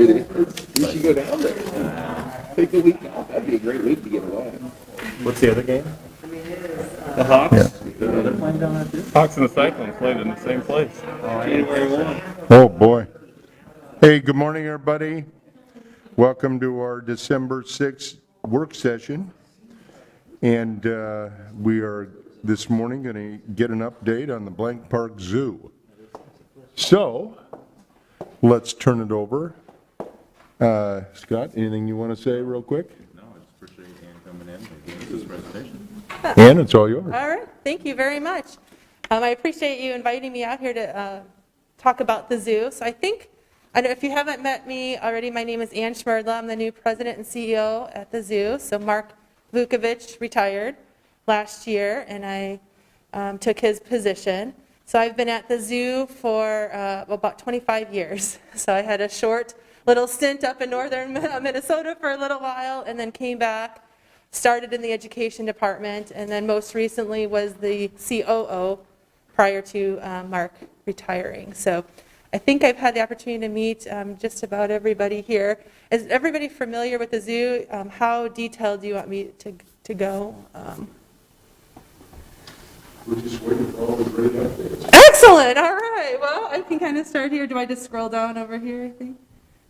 It is. You should go down there. Take a week off. That'd be a great week to get away. What's the other game? The Hawks? Yeah. They're playing down there too? Hawks and the Cyclones played in the same place. January 1. Oh, boy. Hey, good morning, everybody. Welcome to our December 6th work session. And we are this morning going to get an update on the Blank Park Zoo. So, let's turn it over. Scott, anything you want to say real quick? No, I just appreciate Ann coming in and giving us this presentation. Ann, it's all yours. All right, thank you very much. I appreciate you inviting me out here to talk about the zoo. So I don't know if you haven't met me already, my name is Ann Schmerdla. I'm the new president and CEO at the zoo. So Mark Vukovic retired last year, and I took his position. So I've been at the zoo for about 25 years. So I had a short little stint up in northern Minnesota for a little while, and then came back, started in the education department, and then most recently was the COO prior to Mark retiring. So I think I've had the opportunity to meet just about everybody here. Is everybody familiar with the zoo? How detailed do you want me to go? We're just waiting for all the great updates. Excellent. All right. Well, I can kind of start here. Do I just scroll down over here, I think?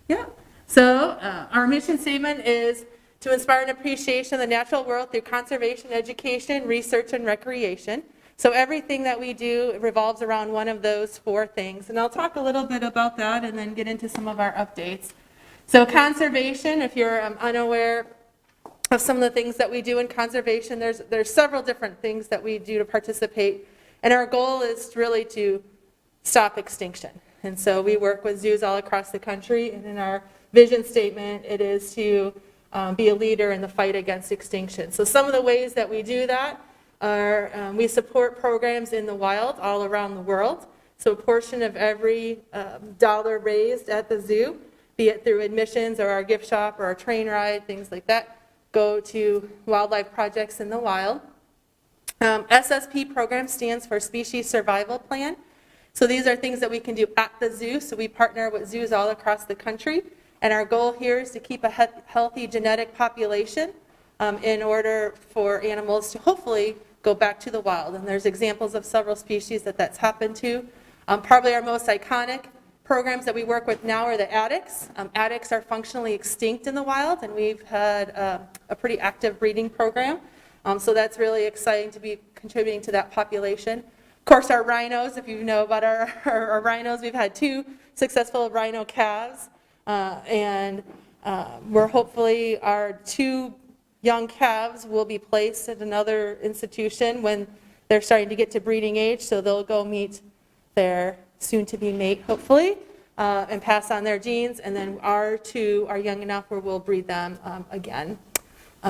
Yeah. So our mission statement is to inspire an appreciation of the natural world through conservation, education, research, and recreation. So everything that we do revolves around one of those four things. And I'll talk a little bit about that and then get into some of our updates. So conservation, if you're unaware of some of the things that we do in conservation, there's several different things that we do to participate. And our goal is really to stop extinction. And so we work with zoos all across the country. And in our vision statement, it is to be a leader in the fight against extinction. So some of the ways that we do that are we support programs in the wild all around the world. So a portion of every dollar raised at the zoo, be it through admissions or our gift shop or our train ride, things like that, go to wildlife projects in the wild. SSP program stands for Species Survival Plan. So these are things that we can do at the zoo. So we partner with zoos all across the country. And our goal here is to keep a healthy genetic population in order for animals to hopefully go back to the wild. And there's examples of several species that's happened to. Probably our most iconic programs that we work with now are the addax. Addax are functionally extinct in the wild, and we've had a pretty active breeding program. So that's really exciting to be contributing to that population. Of course, our rhinos, if you know about our rhinos, we've had 2 successful rhino calves. And we're hopefully our 2 young calves will be placed at another institution when they're starting to get to breeding age, so they'll go meet their soon-to-be mate, hopefully, and pass on their genes, and then our 2 are young enough where we'll breed them again.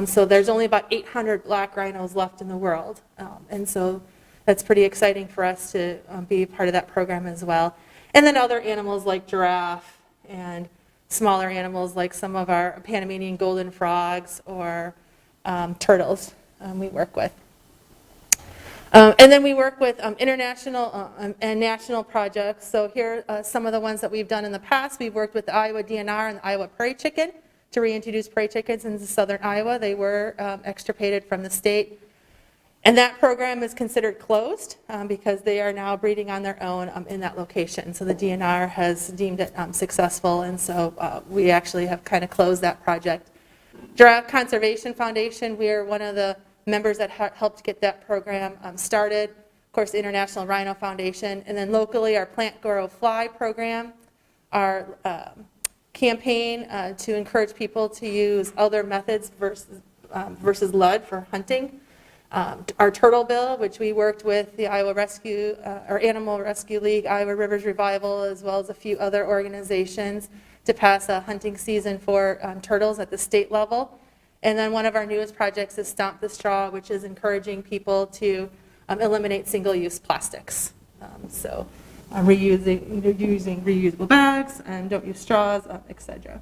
So there's only about 800 black rhinos left in the world, and so that's pretty exciting for us to be part of that program as well. And then other animals like giraffe and smaller animals like some of our Panamanian golden frogs or turtles we work with. And then we work with international and national projects. So here are some of the ones that we've done in the past. We've worked with the Iowa DNR and the Iowa prairie chicken to reintroduce prairie chickens into southern Iowa. They were extirpated from the state. And that program is considered closed because they are now breeding on their own in that location. So the DNR has deemed it successful, and so we actually have kind of closed that project. Giraffe Conservation Foundation, we are one of the members that helped get that program started. Of course, the International Rhino Foundation, and then locally our Plant Grow Fly program, our campaign to encourage people to use other methods versus lead for hunting. Our turtle bill, which we worked with the Iowa Rescue, or Animal Rescue League, Iowa Rivers Revival, as well as a few other organizations to pass a hunting season for turtles at the state level. And then one of our newest projects is Stomp the Straw, which is encouraging people to eliminate single-use plastics. So using reusable bags and don't use straws, etc.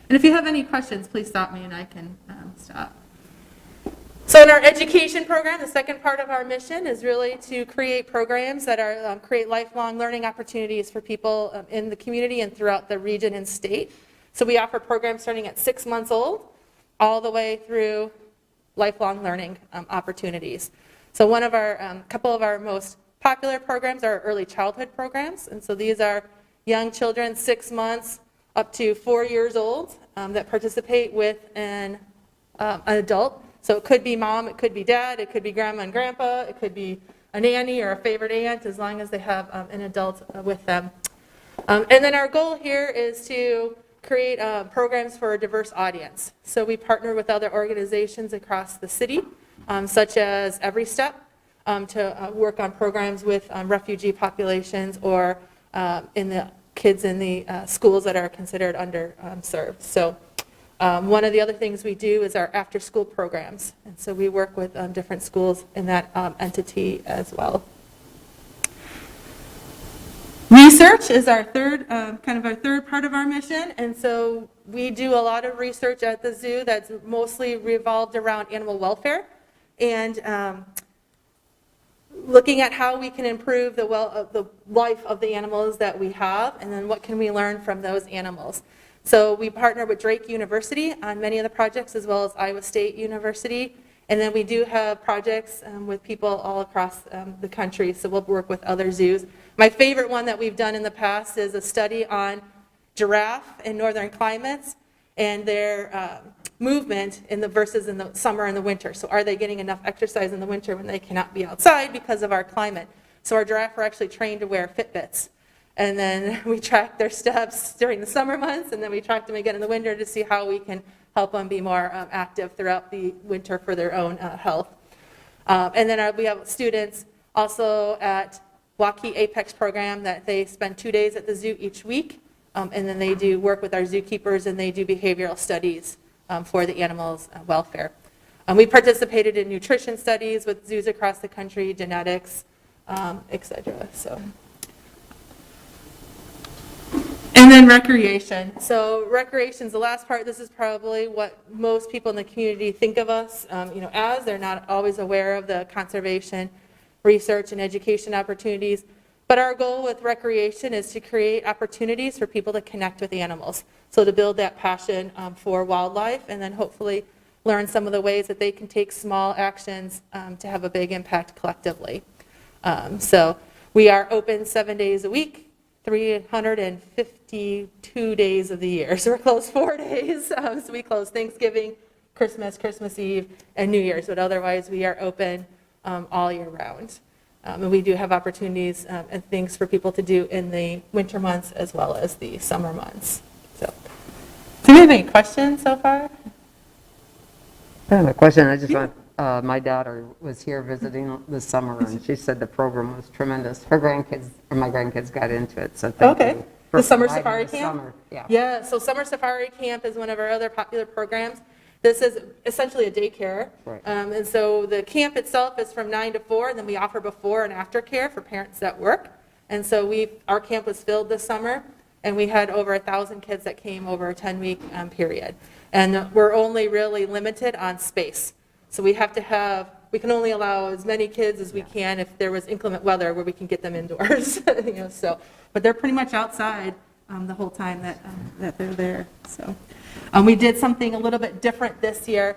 And if you have any questions, please stop me and I can stop. So in our education program, the second part of our mission is really to create programs that are create lifelong learning opportunities for people in the community and throughout the region and state. So we offer programs starting at 6 months old all the way through lifelong learning opportunities. So one of our, couple of our most popular programs are early childhood programs. And so these are young children, 6 months up to 4 years old, that participate with an adult. So it could be mom, it could be dad, it could be grandma and grandpa, it could be a nanny or a favorite aunt, as long as they have an adult with them. And then our goal here is to create programs for a diverse audience. So we partner with other organizations across the city, such as Every Step, to work on programs with refugee populations or in the kids in the schools that are considered underserved. So one of the other things we do is our after-school programs. And so we work with different schools in that entity as well. Research is our third, kind of our third part of our mission. And so we do a lot of research at the zoo that's mostly revolved around animal welfare and looking at how we can improve the life of the animals that we have, and then what can we learn from those animals. So we partner with Drake University on many of the projects, as well as Iowa State University. And then we do have projects with people all across the country, so we'll work with other zoos. My favorite one that we've done in the past is a study on giraffe in northern climates and their movement versus in the summer and the winter. So are they getting enough exercise in the winter when they cannot be outside because of our climate? So our giraffe are actually trained to wear Fitbits. And then we track their steps during the summer months, and then we track them again in the winter to see how we can help them be more active throughout the winter for their own health. And then we have students also at Waukee Apex program that they spend 2 days at the zoo each week, and then they do work with our zookeepers, and they do behavioral studies for the animals' welfare. We participated in nutrition studies with zoos across the country, genetics, etc. So. And then recreation. So recreation is the last part. This is probably what most people in the community think of us as. They're not always aware of the conservation, research, and education opportunities. But our goal with recreation is to create opportunities for people to connect with animals. So to build that passion for wildlife, and then hopefully learn some of the ways that they can take small actions to have a big impact collectively. So we are open 7 days a week. 352 days of the year. So we're closed 4 days. So we close Thanksgiving, Christmas, Christmas Eve, and New Year's. But otherwise, we are open all year round. And we do have opportunities and things for people to do in the winter months as well as the summer months. So, do we have any questions so far? I have a question. I just want, my daughter was here visiting this summer, and she said the program was tremendous. Her grandkids, or my grandkids, got into it, so thank you. The summer providing safari the camp? summer, yeah. Yeah, so summer safari camp is one of our other popular programs. This is essentially a daycare. Right. And so the camp itself is from 9 to 4, and then we offer before and after care for parents that work. And so our camp was filled this summer, and we had over 1,000 kids that came over a 10-week period. And we're only really limited on space. So we can only allow as many kids as we can if there was inclement weather where we can get them indoors. But they're pretty much outside the whole time that they're there. So we did something a little bit different this year.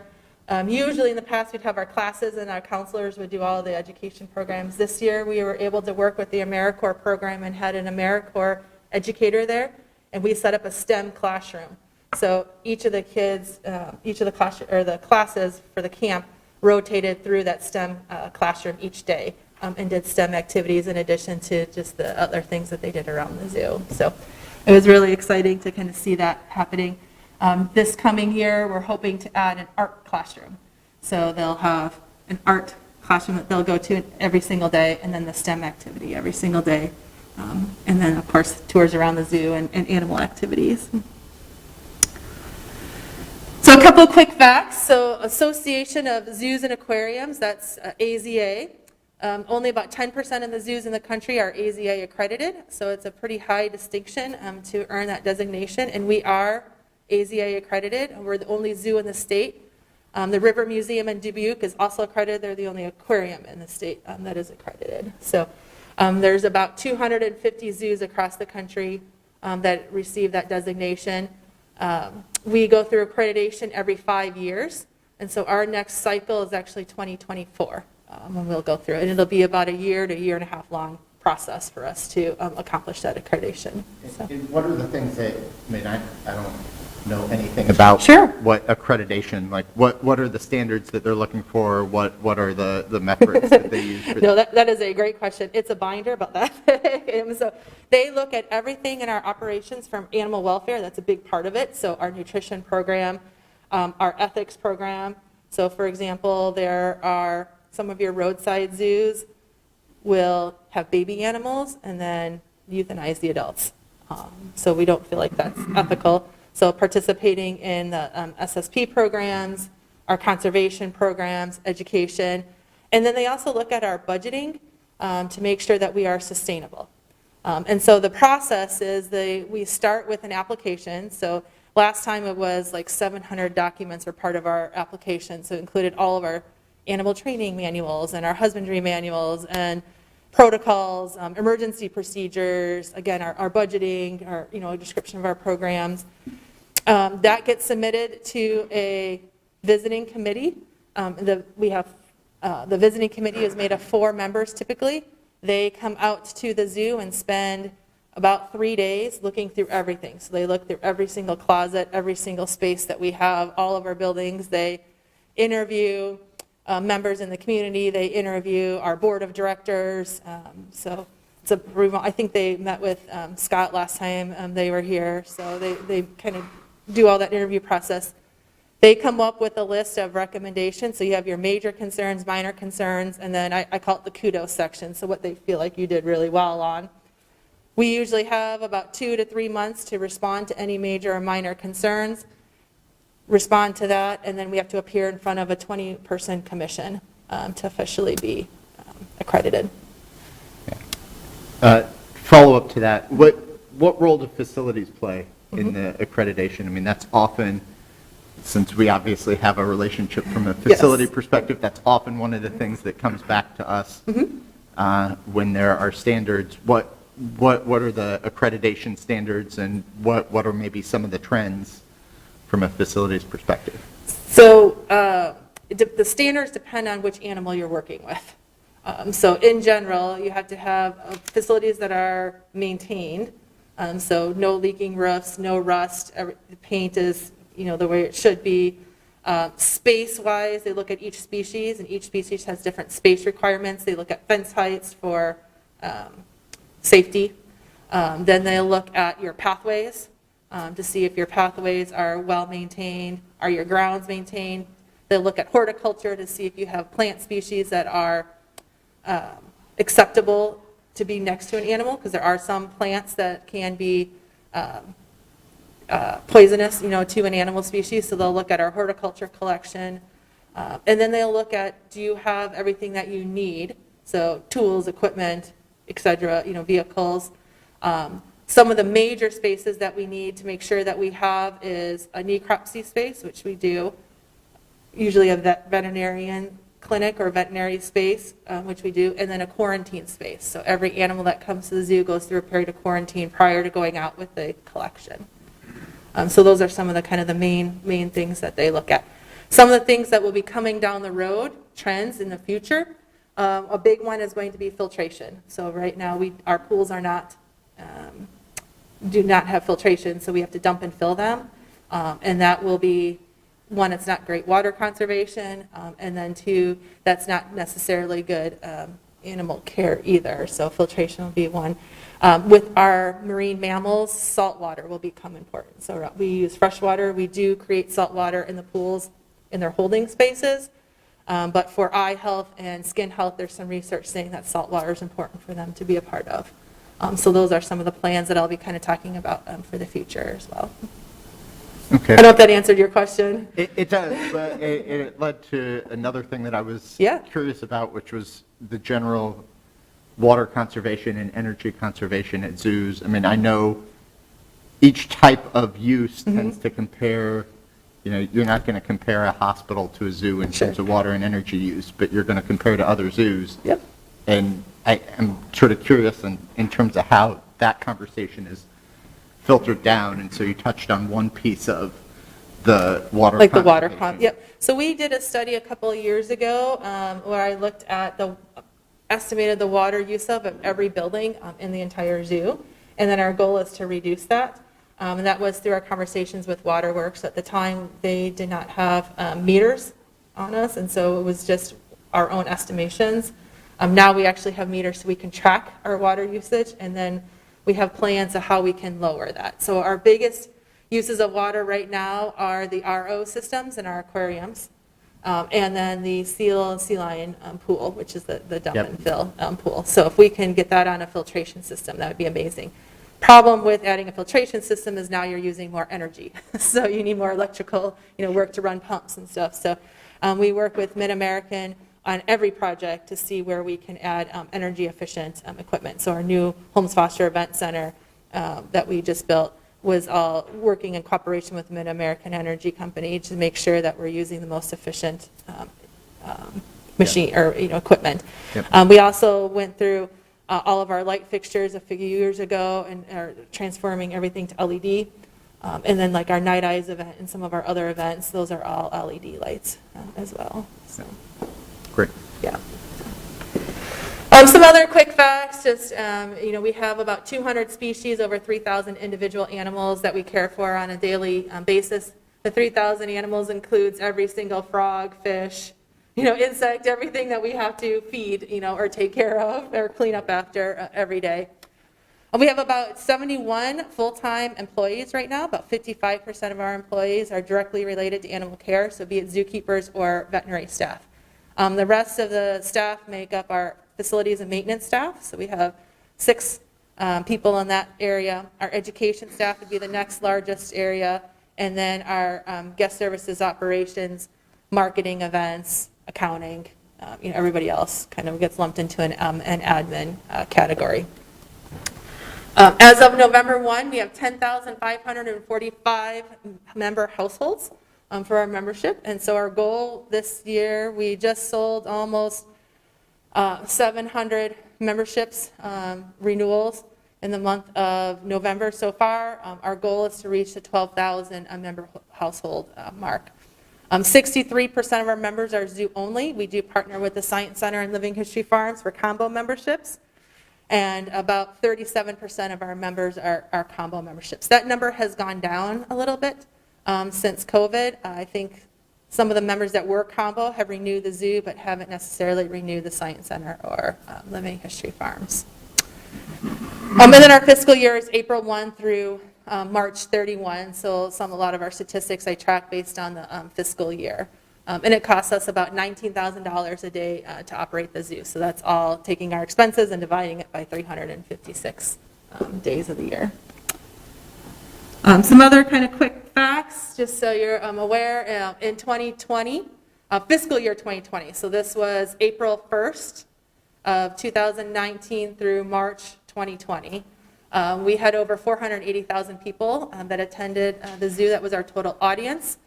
Usually in the past we'd have our classes and our counselors would do all the education programs. This year we were able to work with the AmeriCorps program and had an AmeriCorps educator there, and we set up a STEM classroom. So each of the kids, the classes for the camp rotated through that STEM classroom each day and did STEM activities in addition to just the other things that they did around the zoo. So it was really exciting to kind of see that happening. This coming year, we're hoping to add an art classroom. So they'll have an art classroom that they'll go to every single day, and then the STEM activity every single day. And then, of course, tours around the zoo and animal activities. So a couple of quick facts. So Association of Zoos and Aquariums, that's AZA. Only about 10% of the zoos in the country are AZA accredited. So it's a pretty high distinction to earn that designation. And we are AZA accredited. We're the only zoo in the state. The River Museum in Dubuque is also accredited. They're the only aquarium in the state that is accredited. So there's about 250 zoos across the country that receive that designation. We go through accreditation every 5 years, and so our next cycle is actually 2024, when we'll go through it. And it'll be about a year to year and a half long process for us to accomplish that accreditation. So. And what are the things that, I mean, I don't know anything about Sure. what accreditation, like what are the standards that they're looking for? What are the metrics that they use? For No, that is a great question. It's a binder about that thick. And so they look at everything in our operations from animal welfare. That's a big part of it. So our nutrition program, our ethics program. So for example, there are some of your roadside zoos will have baby animals and then euthanize the adults. So we don't feel like that's ethical. So participating in the SSP programs, our conservation programs, education, and then they also look at our budgeting to make sure that we are sustainable. And so the process is we start with an application. So last time it was like 700 documents were part of our application. So it included all of our animal training manuals and our husbandry manuals and protocols, emergency procedures, again, our budgeting, our description of our programs. That gets submitted to a visiting committee. We have the visiting committee is made of 4 members typically. They come out to the zoo and spend about 3 days looking through everything. So they look through every single closet, every single space that we have, all of our buildings. They interview members in the community. They interview our board of directors. So it's I think they met with Scott last time they were here. So they kind of do all that interview process. They come up with a list of recommendations. So you have your major concerns, minor concerns, and then I call it the kudos section. So what they feel like you did really well on. We usually have about 2 to 3 months to respond to any major or minor concerns, respond to that, and then we have to appear in front of a 20-person commission to officially be accredited. Follow up to that, what role do facilities play in the accreditation? I mean, that's often, since we obviously have a relationship from a facility perspective, that's often one of the things that comes back to us when there are standards. What are the accreditation standards, and what are maybe some of the trends from a facilities perspective? So the standards depend on which animal you're working with. So in general, you have to have facilities that are maintained. So no leaking roofs, no rust, the paint is the way it should be. Space-wise, they look at each species, and each species has different space requirements. They look at fence heights for safety. Then they look at your pathways to see if your pathways are well maintained, are your grounds maintained. They look at horticulture to see if you have plant species that are acceptable to be next to an animal, because there are some plants that can be poisonous, to an animal species. So they'll look at our horticulture collection, and then they'll look at, do you have everything that you need? So tools, equipment, etc. Vehicles. Some of the major spaces that we need to make sure that we have is a necropsy space, which we do, usually a veterinarian clinic or veterinary space, which we do, and then a quarantine space. So every animal that comes to the zoo goes through a period of quarantine prior to going out with the collection. So those are some of the kind of the main things that they look at. Some of the things that will be coming down the road, trends in the future, a big one is going to be filtration. So right now our pools are not, do not have filtration, so we have to dump and fill them. And that will be, one, it's not great water conservation, and then 2, that's not necessarily good animal care either. So filtration will be one. With our marine mammals, salt water will become important. So we use fresh water. We do create salt water in the pools in their holding spaces. But for eye health and skin health, there's some research saying that salt water is important for them to be a part of. So those are some of the plans that I'll be kind of talking about for the future as well. Okay. I don't know if that answered your question. It does, but it led to another thing that I was curious about, which was the general water conservation and energy conservation at zoos. I mean, I know each type of use tends to compare, you're not going to compare a hospital to a zoo in terms of water and energy use, but you're going to compare to other zoos. Yep. And I'm sort of curious in terms of how that conversation is filtered down, and so you touched on one piece of the water. Like the water conservation. pump, yep. So we did a study a couple of years ago where I looked at estimated the water use of every building in the entire zoo. And then our goal is to reduce that. And that was through our conversations with Waterworks. At the time, they did not have meters on us, and so it was just our own estimations. Now we actually have meters so we can track our water usage, and then we have plans of how we can lower that. So our biggest uses of water right now are the RO systems in our aquariums, and then the sea lion pool, which is the dump and fill pool. So if we can get that on a filtration system, that would be amazing. Problem with adding a filtration system is now you're using more energy. So you need more electrical, work to run pumps and stuff. So we work with Mid-American on every project to see where we can add energy efficient equipment. So our new Holmes Foster Event Center that we just built was all working in cooperation with Mid-American Energy Company to make sure that we're using the most efficient machine or equipment. Yep. We also went through all of our light fixtures a few years ago and are transforming everything to LED. And then like our Night Eyes event and some of our other events, those are all LED lights as well. So, Great. yeah. Some other quick facts, just, we have about 200 species, over 3,000 individual animals that we care for on a daily basis. The 3,000 animals includes every single frog, fish, insect, everything that we have to feed, or take care of or clean up after every day. We have about 71 full-time employees right now. About 55% of our employees are directly related to animal care, so be it zookeepers or veterinary staff. The rest of the staff make up our facilities and maintenance staff, so we have 6 people in that area. Our education staff would be the next largest area, and then our guest services, operations, marketing, events, accounting, everybody else kind of gets lumped into an admin category. As of November 1, we have 10,545 member households for our membership, and so our goal this year, we just sold almost 700 memberships renewals in the month of November so far. Our goal is to reach the 12,000 member household mark. 63% of our members are zoo only. We do partner with the Science Center and Living History Farms for combo memberships. And about 37% of our members are combo memberships. That number has gone down a little bit since COVID. I think some of the members that were combo have renewed the zoo, but haven't necessarily renewed the Science Center or Living History Farms. And then our fiscal year is April 1 through March 31, so a lot of our statistics I track based on the fiscal year. And it costs us about $19,000 a day to operate the zoo. So that's all taking our expenses and dividing it by 356 days of the year. Some other kind of quick facts, just so you're aware, in 2020, fiscal year 2020, so this was April 1st of 2019 through March 2020. We had over 480,000 people that attended the zoo. That was our total audience.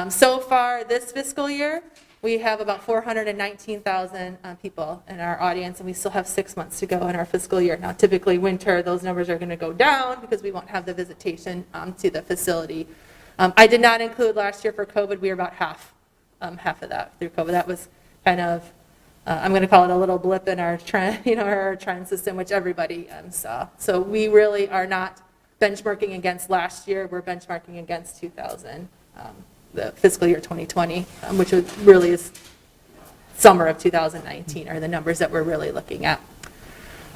So far this fiscal year, we have about 419,000 people in our audience, and we still have 6 months to go in our fiscal year. Now, typically winter, those numbers are going to go down because we won't have the visitation to the facility. I did not include last year for COVID. We were about half of that through COVID. That was kind of, I'm going to call it a little blip in our trend, our trend system, which everybody saw. So we really are not benchmarking against last year. We're benchmarking against 2000. The fiscal year 2020, which really is summer of 2019 are the numbers that we're really looking at.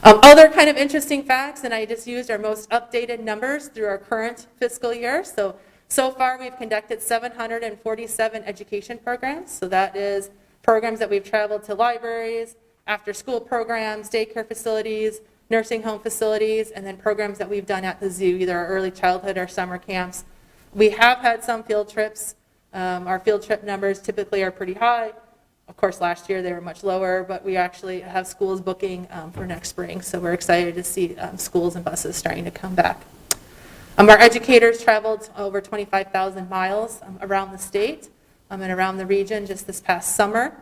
Other kind of interesting facts, and I just used our most updated numbers through our current fiscal year. So far we've conducted 747 education programs. So that is programs that we've traveled to libraries, after school programs, daycare facilities, nursing home facilities, and then programs that we've done at the zoo, either our early childhood or summer camps. We have had some field trips. Our field trip numbers typically are pretty high. Of course, last year they were much lower, but we actually have schools booking for next spring, so we're excited to see schools and buses starting to come back. Our educators traveled over 25,000 miles around the state and around the region just this past summer.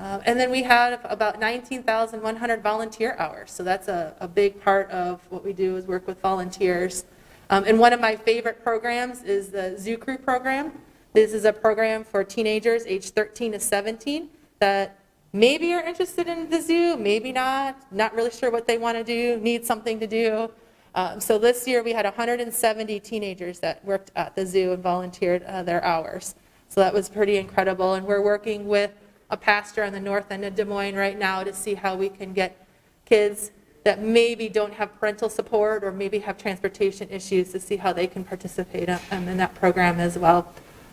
And then we had about 19,100 volunteer hours, so that's a big part of what we do is work with volunteers. And one of my favorite programs is the Zoo Crew program. This is a program for teenagers aged 13 to 17 that maybe are interested in the zoo, maybe not really sure what they want to do, need something to do. So this year we had 170 teenagers that worked at the zoo and volunteered their hours. So that was pretty incredible. And we're working with a pastor on the north end of Des Moines right now to see how we can get kids that maybe don't have parental support or maybe have transportation issues to see how they can participate in that program as well.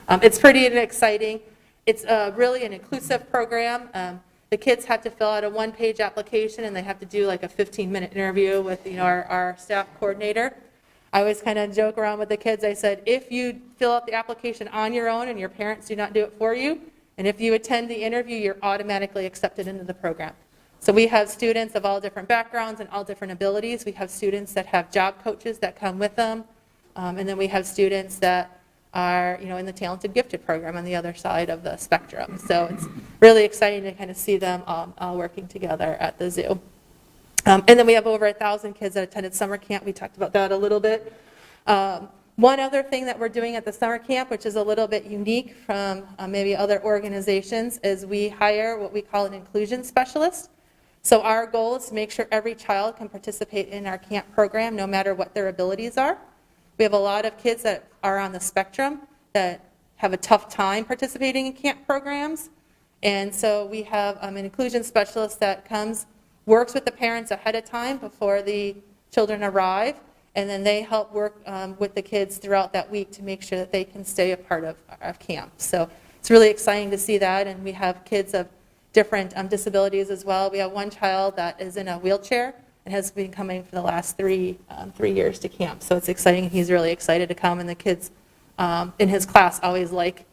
It's pretty exciting. It's really an inclusive program. The kids have to fill out a one-page application and they have to do like a 15-minute interview with our staff coordinator. I always kind of joke around with the kids. I said, if you fill out the application on your own and your parents do not do it for you, and if you attend the interview, you're automatically accepted into the program. So we have students of all different backgrounds and all different abilities. We have students that have job coaches that come with them. And then we have students that are in the talented gifted program on the other side of the spectrum. So it's really exciting to kind of see them all working together at the zoo. And then we have over 1,000 kids that attended summer camp. We talked about that a little bit. One other thing that we're doing at the summer camp, which is a little bit unique from maybe other organizations, is we hire what we call an inclusion specialist. So our goal is to make sure every child can participate in our camp program no matter what their abilities are. We have a lot of kids that are on the spectrum that have a tough time participating in camp programs. And so we have an inclusion specialist that comes, works with the parents ahead of time before the children arrive, and then they help work with the kids throughout that week to make sure that they can stay a part of camp. So it's really exciting to see that, and we have kids of different disabilities as well. We have one child that is in a wheelchair and has been coming for the last 3 years to camp. So it's exciting. He's really excited to come, and the kids in his class always like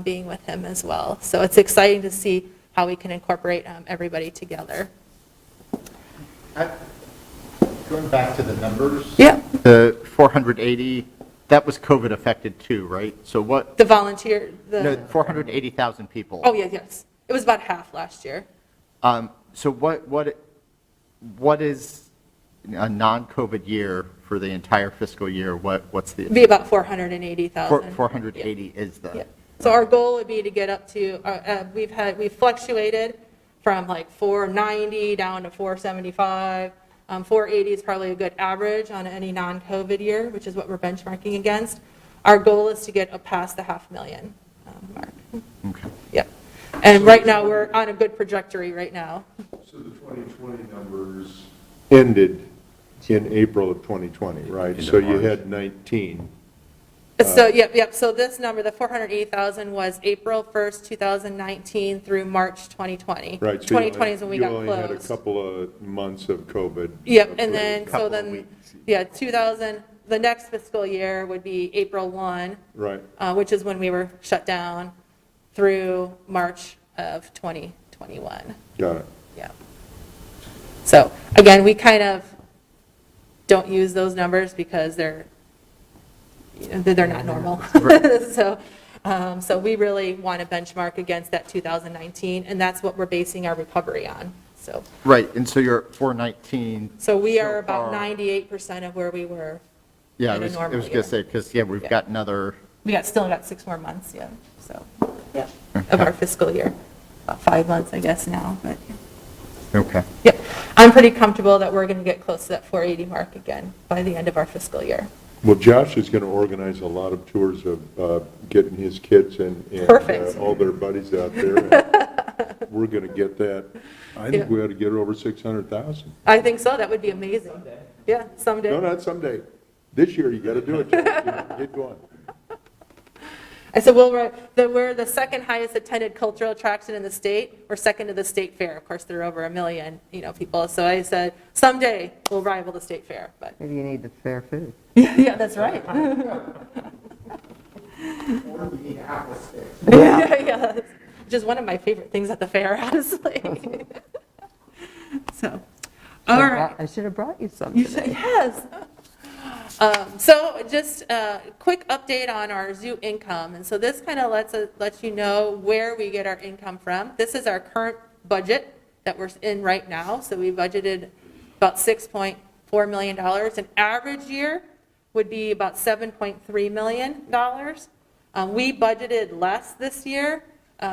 being with him as well. So it's exciting to see how we can incorporate everybody together. Going back to the numbers. Yeah. The 480, that was COVID affected too, right? So what? The volunteer, No, 480,000 people. oh yeah, yes. It was about half last year. So what is a non-COVID year for the entire fiscal year? What's the? It'd be about 480,000. 480 is the. Yeah. So our goal would be to get up to, we've fluctuated from like 490 down to 475. 480 is probably a good average on any non-COVID year, which is what we're benchmarking against. Our goal is to get past the 500,000 mark. Okay. Yep. And right now, we're on a good trajectory right now. So the 2020 numbers ended in April of 2020, right? So you had 19. So, yep. So this number, the 480,000, was April 1st, 2019 through March 2020. Right. So 2020 is when we got You closed. only had a couple of months of COVID. Yep, and then, Couple so of then, weeks. yeah, the next fiscal year would be April 1, Right. which is when we were shut down, through March of 2021. Got it. Yeah. So, again, we kind of don't use those numbers because they're not normal. So we really want to benchmark against that 2019, and that's what we're basing our recovery on. So Right, and so you're at 419. we so are about far. 98% of where we were. Yeah, I in a was normal going year. to say, because, we've Yeah. got another. We still got 6 more months, yeah. So, yeah, of our fiscal year. About 5 months, I guess, now, but, Okay. yep. I'm pretty comfortable that we're going to get close to that 480 mark again by the end of our fiscal year. Well, Josh is going to organize a lot of tours of getting his kids and Perfect. all their buddies out there. And we're going to get that. I think Yeah. we ought to get it over 600,000. I think so, that would be amazing. Yeah, someday. No, not someday. This year, you got to do it, Josh. Get going. I said, well, we're the second highest attended cultural attraction in the state. We're second to the state fair. Of course, there are over 1 million, people. So I said, someday we'll rival the state fair. But Maybe you need the fair food. yeah, that's right. yeah, which is one of my favorite things at the fair, honestly. So, all right. I should have brought you some You today. should, yes. So just a quick update on our zoo income. And so this kind of lets you know where we get our income from. This is our current budget that we're in right now. So we budgeted about $6.4 million. An average year, would be about $7.3 million. We budgeted less this year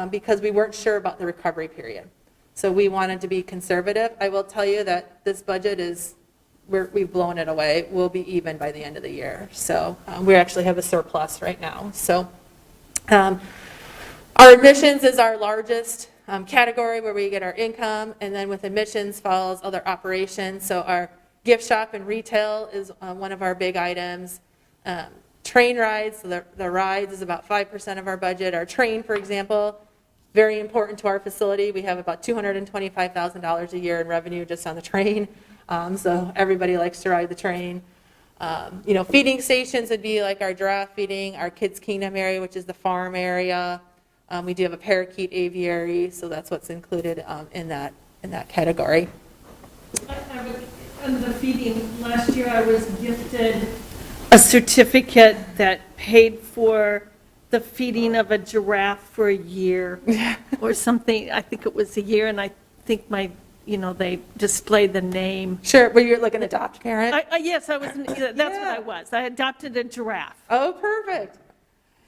because we weren't sure about the recovery period. So we wanted to be conservative. I will tell you that this budget is, we've blown it away. We'll be even by the end of the year. So we actually have a surplus right now. So our admissions is our largest category where we get our income, and then with admissions follows other operations. So our gift shop and retail is one of our big items. Train rides, so the rides is about 5% of our budget. Our train, for example, very important to our facility. We have about $225,000 a year in revenue just on the train. So everybody likes to ride the train. Feeding stations would be like our giraffe feeding, our Kids Kingdom area, which is the farm area. We do have a parakeet aviary, so that's what's included in that category. On the feeding, last year I was gifted a certificate that paid for the feeding of a giraffe for a year or something. I think it was a year, and I think they displayed the name. Sure, were you like an adopt parent? Yes, I was. That's what I was. I adopted a giraffe. Oh, perfect.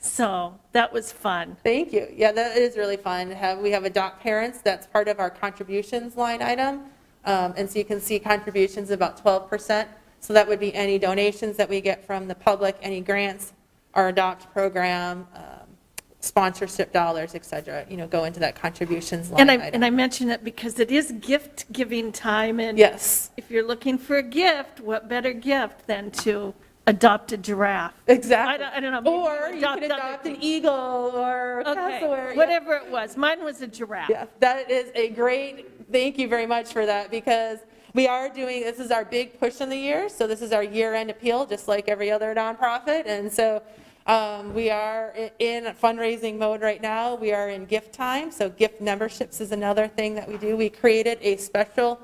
So that was fun. Thank you. Yeah, that is really fun. We have adopt parents. That's part of our contributions line item. And so you can see contributions about 12%. So that would be any donations that we get from the public, any grants, our adopt program, sponsorship dollars, et cetera, go into that contributions line item. And I mention it because it is gift giving time. And yes, if you're looking for a gift, what better gift than to adopt a giraph? Exactly. I don't know. Or you can adopt an eagle or a cassowary. Whatever it was. Mine was a giraffe. Yeah, that is a great, thank you very much for that, because we are doing, this is our big push in the year, so this is our year-end appeal, just like every other nonprofit, and so we are in fundraising mode right now. We are in gift time, so gift memberships is another thing that we do. We created a special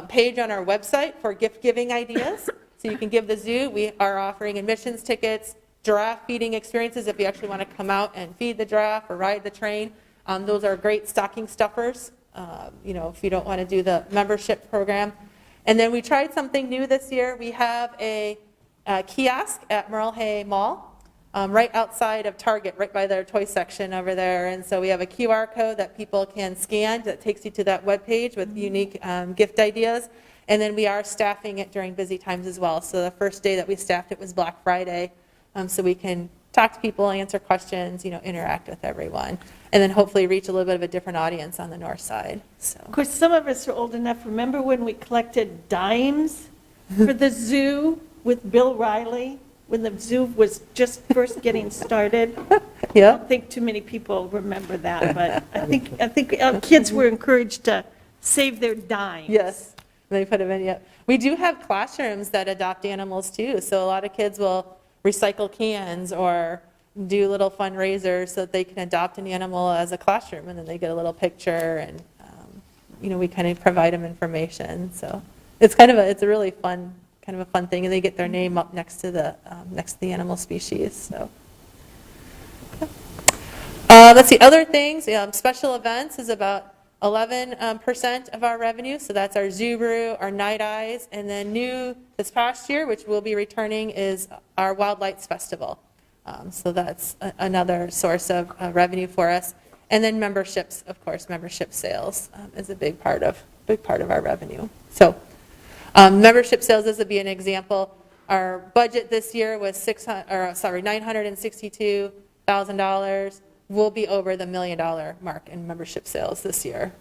page on our website for gift giving ideas, so you can give the zoo. We are offering admissions tickets, giraffe feeding experiences if you actually want to come out and feed the giraffe or ride the train. Those are great stocking stuffers. If you don't want to do the membership program. And then we tried something new this year. We have a kiosk at Merle Hay Mall, right outside of Target, right by their toy section over there. And so we have a QR code that people can scan that takes you to that webpage with unique gift ideas. And then we are staffing it during busy times as well. So the first day that we staffed it was Black Friday, so we can talk to people, answer questions, interact with everyone, and then hopefully reach a little bit of a different audience on the north side. So. Of course, some of us are old enough. Remember when we collected dimes for the zoo with Bill Riley, when the zoo was just first getting started? Yeah. I don't think too many people remember that, but I think kids were encouraged to save their dimes. Yes, they put them in. Yeah. We do have classrooms that adopt animals too, so a lot of kids will recycle cans or do little fundraisers so that they can adopt an animal as a classroom, and then they get a little picture, and we kind of provide them information. So it's it's a really fun thing, and they get their name up next to the animal species. So let's see, other things. Special events is about 11% of our revenue, so that's our Zoo Brew, our Night Eyes, and then new this past year, which we'll be returning, is our Wild Lights Festival. So that's another source of revenue for us. And then memberships, of course, membership sales is a big part of our revenue. So membership sales, this would be an example. Our budget this year was $962,000. We'll be over the $1 million mark in membership sales this year.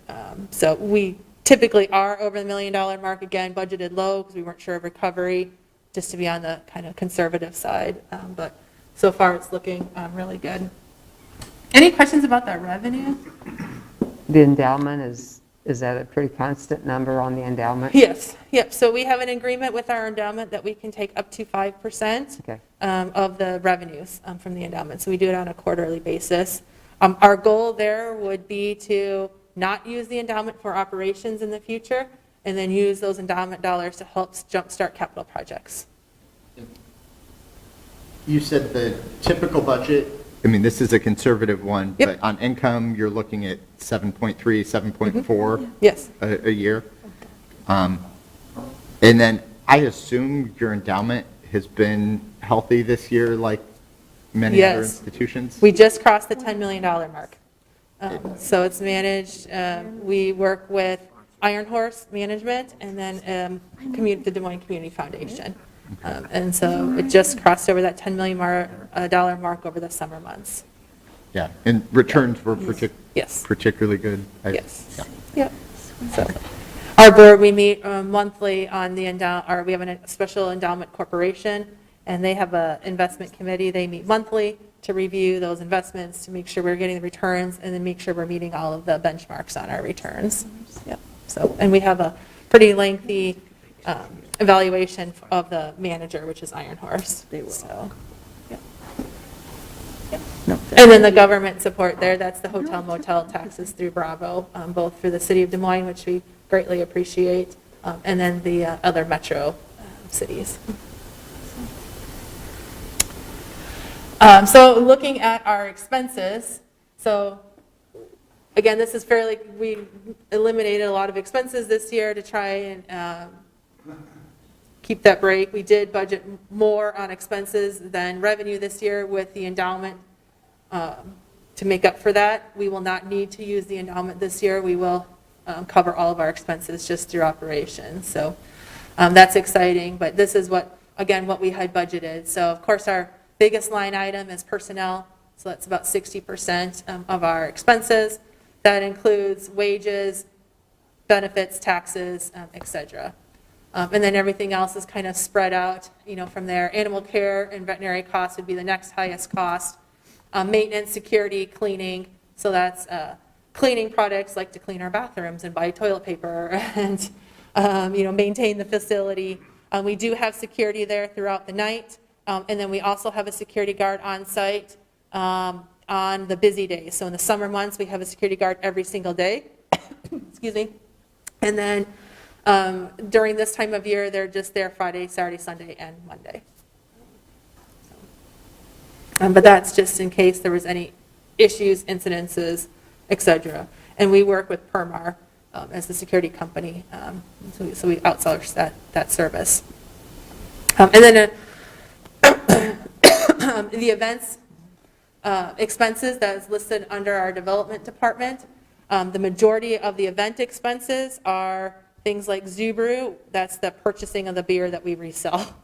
So we typically are over the $1 million mark. Again, budgeted low because we weren't sure of recovery, just to be on the kind of conservative side. But so far it's looking really good. Any questions about the revenue? The endowment, is that a pretty constant number on the endowment? Yes. Yep. So we have an agreement with our endowment that we can take up to 5% Okay. Of the revenues from the endowment. So we do it on a quarterly basis. Our goal there would be to not use the endowment for operations in the future, and then use those endowment dollars to help jumpstart capital projects. You said the typical budget, I mean, this is a conservative one, Yep. but on income, you're looking at 7.3, 7.4 Yes. a year. And then I assume your endowment has been healthy this year, like many other Yes. institutions? We just crossed the $10 million mark. So it's managed, we work with Iron Horse Management and then the Des Moines Community Foundation. And so it just crossed over that $10 million dollar mark over the summer months. Yeah, and returns were Yes. particularly good. Yes. Yeah. Yep. So, our board, we meet monthly on the we have a special endowment corporation, and they have an investment committee. They meet monthly to review those investments, to make sure we're getting the returns, and then make sure we're meeting all of the benchmarks on our returns. Yep. So, and we have a pretty lengthy evaluation of the manager, which is Iron Horse. So, yep. And then the government support there, that's the hotel motel taxes through Bravo, both through the city of Des Moines, which we greatly appreciate, and then the other metro cities. So looking at our expenses, so again, this is we eliminated a lot of expenses this year to try and keep that break. We did budget more on expenses than revenue this year with the endowment to make up for that. We will not need to use the endowment this year. We will cover all of our expenses just through operations. So that's exciting, but this is what we had budgeted. So of course our biggest line item is personnel. So that's about 60% of our expenses. That includes wages, benefits, taxes, et cetera. And then everything else is kind of spread out, from there. Animal care and veterinary costs would be the next highest cost. Maintenance, security, cleaning. So that's cleaning products like to clean our bathrooms and buy toilet paper and, maintain the facility. We do have security there throughout the night. And then we also have a security guard on site on the busy days. So in the summer months, we have a security guard every single day. Excuse me. And then during this time of year, they're just there Friday, Saturday, Sunday, and Monday. But that's just in case there was any issues, incidences, etc. And we work with Permar as the security company, so we outsource that service. And then the events expenses that is listed under our development department. The majority of the event expenses are things like Zoo Brew. That's the purchasing of the beer that we resell.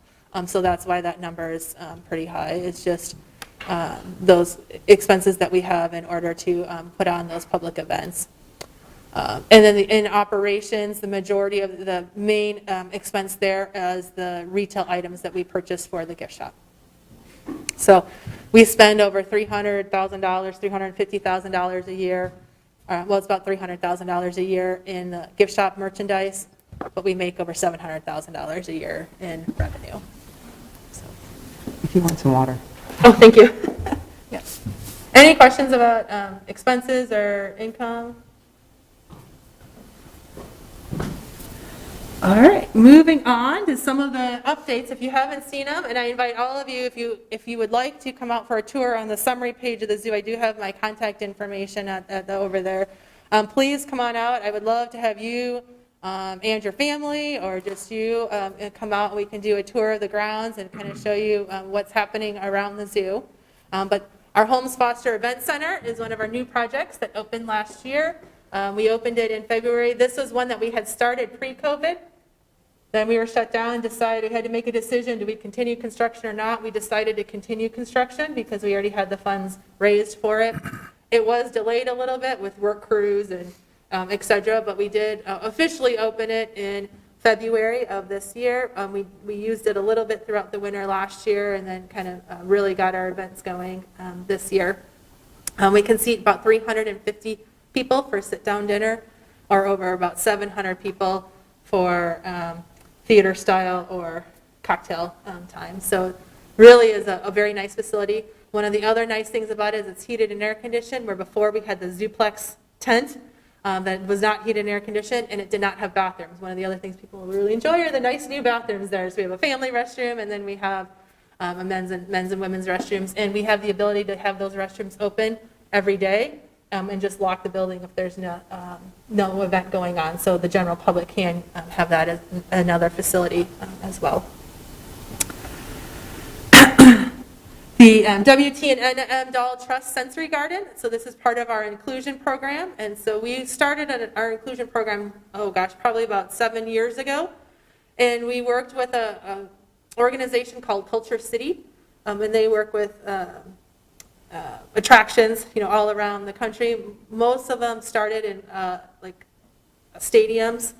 So that's why that number is pretty high. It's just those expenses that we have in order to put on those public events. And then in operations, the majority of the main expense there is the retail items that we purchase for the gift shop. So we spend over $300,000, $350,000 a year. It's about $300,000 a year in the gift shop merchandise, but we make over $700,000 a year in revenue. So. If you want some water. Oh, thank you. Yes. Any questions about expenses or income? All right, moving on to some of the updates. If you haven't seen them, and I invite all of you, if you would like to come out for a tour on the summary page of the zoo, I do have my contact information over there. Please come on out. I would love to have you and your family, or just you, come out and we can do a tour of the grounds and kind of show you what's happening around the zoo. But our Holmes Foster Event Center is one of our new projects that opened last year. We opened it in February. This was one that we had started pre-COVID. Then we were shut down and decided we had to make a decision. Do we continue construction or not? We decided to continue construction because we already had the funds raised for it. It was delayed a little bit with work crews and et cetera, but we did officially open it in February of this year. We used it a little bit throughout the winter last year and then kind of really got our events going this year. We can seat about 350 people for sit-down dinner, or over about 700 people for theater style or cocktail time. So really is a very nice facility. One of the other nice things about it is it's heated and air conditioned, where before we had the Zuplex tent that was not heated and air conditioned, and it did not have bathrooms. One of the other things people really enjoy are the nice new bathrooms there. So we have a family restroom, and then we have a men's and women's restrooms, and we have the ability to have those restrooms open every day. And just lock the building if there's no event going on. So the general public can have that as another facility as well. The WT and NM Doll Trust Sensory Garden. So this is part of our inclusion program. And so we started our inclusion program, oh gosh, probably about 7 years ago. And we worked with a organization called Culture City. And they work with attractions, all around the country. Most of them started in like stadiums.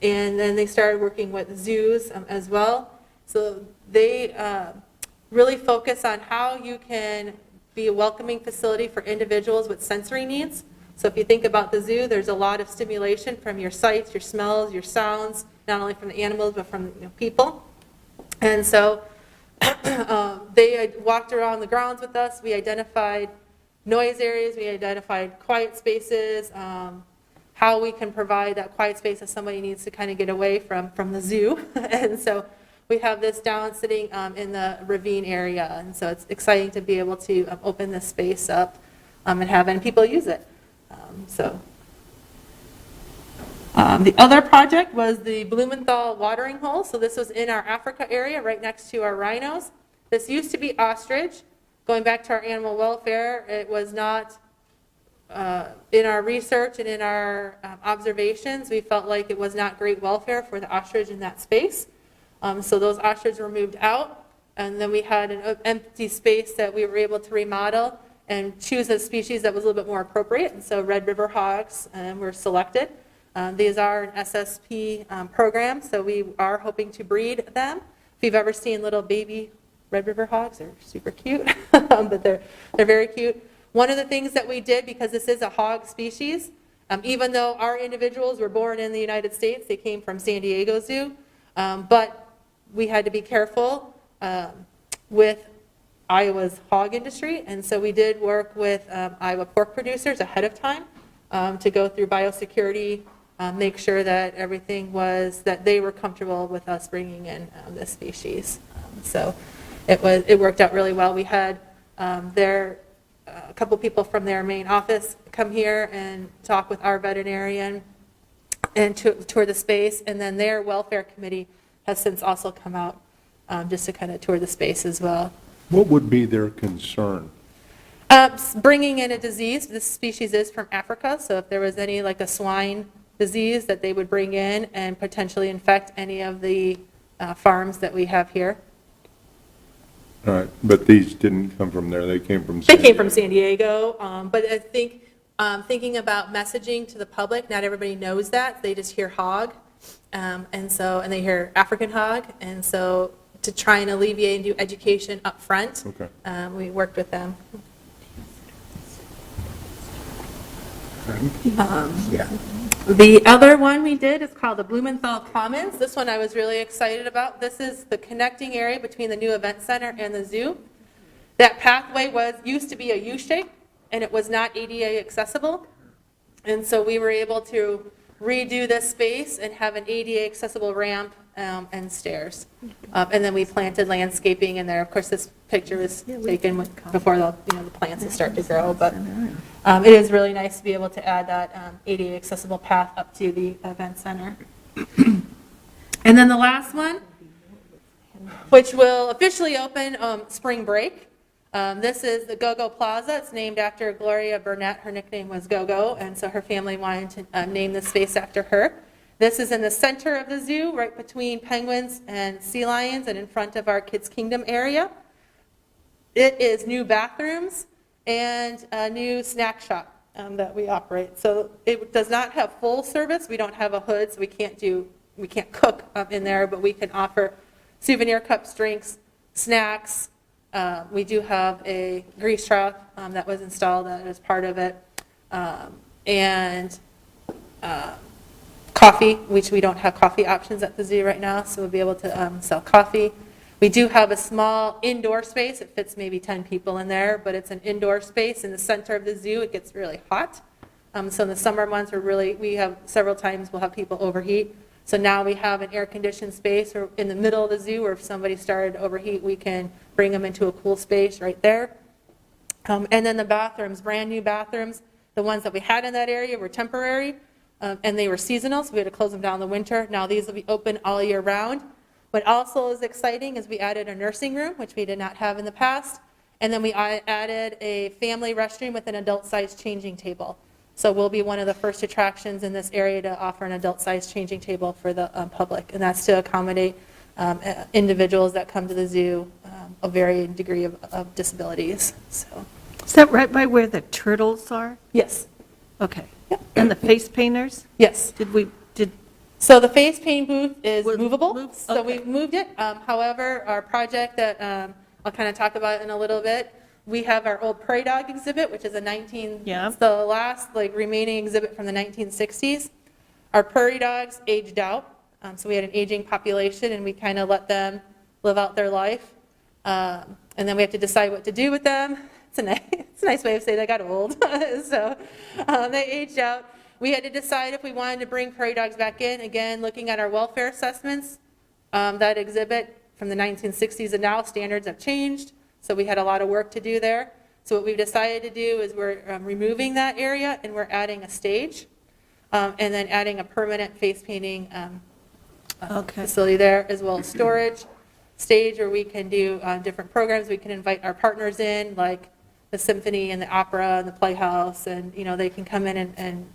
And then they started working with zoos as well. So they really focus on how you can be a welcoming facility for individuals with sensory needs. So if you think about the zoo, there's a lot of stimulation from your sights, your smells, your sounds, not only from the animals, but from people. And so they walked around the grounds with us. We identified noise areas. We identified quiet spaces, how we can provide that quiet space if somebody needs to kind of get away from the zoo. And so we have this down sitting in the ravine area, and so it's exciting to be able to open this space up and have people use it. The other project was the Blumenthal watering hole. So this was in our Africa area, right next to our rhinos. This used to be ostrich. Going back to our animal welfare, it was not in our research and in our observations, we felt like it was not great welfare for the ostrich in that space. So those ostriches were moved out, and then we had an empty space that we were able to remodel and choose a species that was a little bit more appropriate. And so red river hogs were selected. These are an SSP program, so we are hoping to breed them. If you've ever seen little baby red river hogs, they're super cute, but they're very cute. One of the things that we did, because this is a hog species, even though our individuals were born in the United States, they came from San Diego Zoo, but we had to be careful with Iowa's hog industry, and so we did work with Iowa pork producers ahead of time to go through biosecurity, make sure that everything was, that they were comfortable with us bringing in this species. So it worked out really well. We had a couple people from their main office come here and talk with our veterinarian and tour the space, and then their welfare committee has since also come out just to kind of tour the space as well. What would be their concern? Bringing in a disease. This species is from Africa, so if there was any like a swine disease that they would bring in and potentially infect any of the farms that we have here. All right, but these didn't come from there, they came from They San came from Diego. San Diego, but I think thinking about messaging to the public, not everybody knows that. They just hear hog, and they hear African hog, and so to try and alleviate and do education up front, Okay. we worked with them. The other one we did is called the Blumenthal Commons. This one I was really excited about. This is the connecting area between the new event center and the zoo. That pathway used to be a U-shape, and it was not ADA accessible. And so we were able to redo this space and have an ADA accessible ramp and stairs. And then we planted landscaping in there. Of course, this picture was taken before the plants would start to grow, but it is really nice to be able to add that ADA accessible path up to the event center. And then the last one, which will officially open spring break. This is the Go-Go Plaza. It's named after Gloria Burnett. Her nickname was Go-Go, and so her family wanted to name the space after her. This is in the center of the zoo, right between penguins and sea lions and in front of our Kids Kingdom area. It is new bathrooms and a new snack shop that we operate. So it does not have full service. We don't have a hood, so we can't cook in there, but we can offer souvenir cups, drinks, snacks. We do have a grease trap that was installed as part of it, and coffee, which we don't have coffee options at the zoo right now, so we'll be able to sell coffee. We do have a small indoor space. It fits maybe 10 people in there, but it's an indoor space in the center of the zoo. It gets really hot. So in the summer months, we have several times we'll have people overheat. So now we have an air-conditioned space or in the middle of the zoo, or if somebody started to overheat, we can bring them into a cool space right there. And then the bathrooms, brand new bathrooms. The ones that we had in that area were temporary, and they were seasonal, so we had to close them down in the winter. Now these will be open all year round. What also is exciting is we added a nursing room, which we did not have in the past, And then we added a family restroom with an adult-sized changing table. So we'll be one of the first attractions in this area to offer an adult-sized changing table for the public. And that's to accommodate individuals that come to the zoo of varying degree of disabilities. So, Is that right by where the turtles are? yes, Okay. And the face painters? yes. Did, So the face paint booth is Was movable, moved? so Okay. we've moved it. However, our project that I'll kind of talk about in a little bit, we have our old prairie dog exhibit, which is Yeah. it's the last remaining exhibit from the 1960s. Our prairie dogs aged out, so we had an aging population, and we kind of let them live out their life. And then we have to decide what to do with them. It's a nice way of saying they got old. So they aged out. We had to decide if we wanted to bring prairie dogs back in. Again, looking at our welfare assessments, that exhibit from the 1960s and now, standards have changed. So we had a lot of work to do there. So what we've decided to do is we're removing that area, and we're adding a stage, and then adding a permanent face painting Okay. facility there, as well as storage stage where we can do different programs. We can invite our partners in, like the symphony and the opera and the playhouse, and they can come in and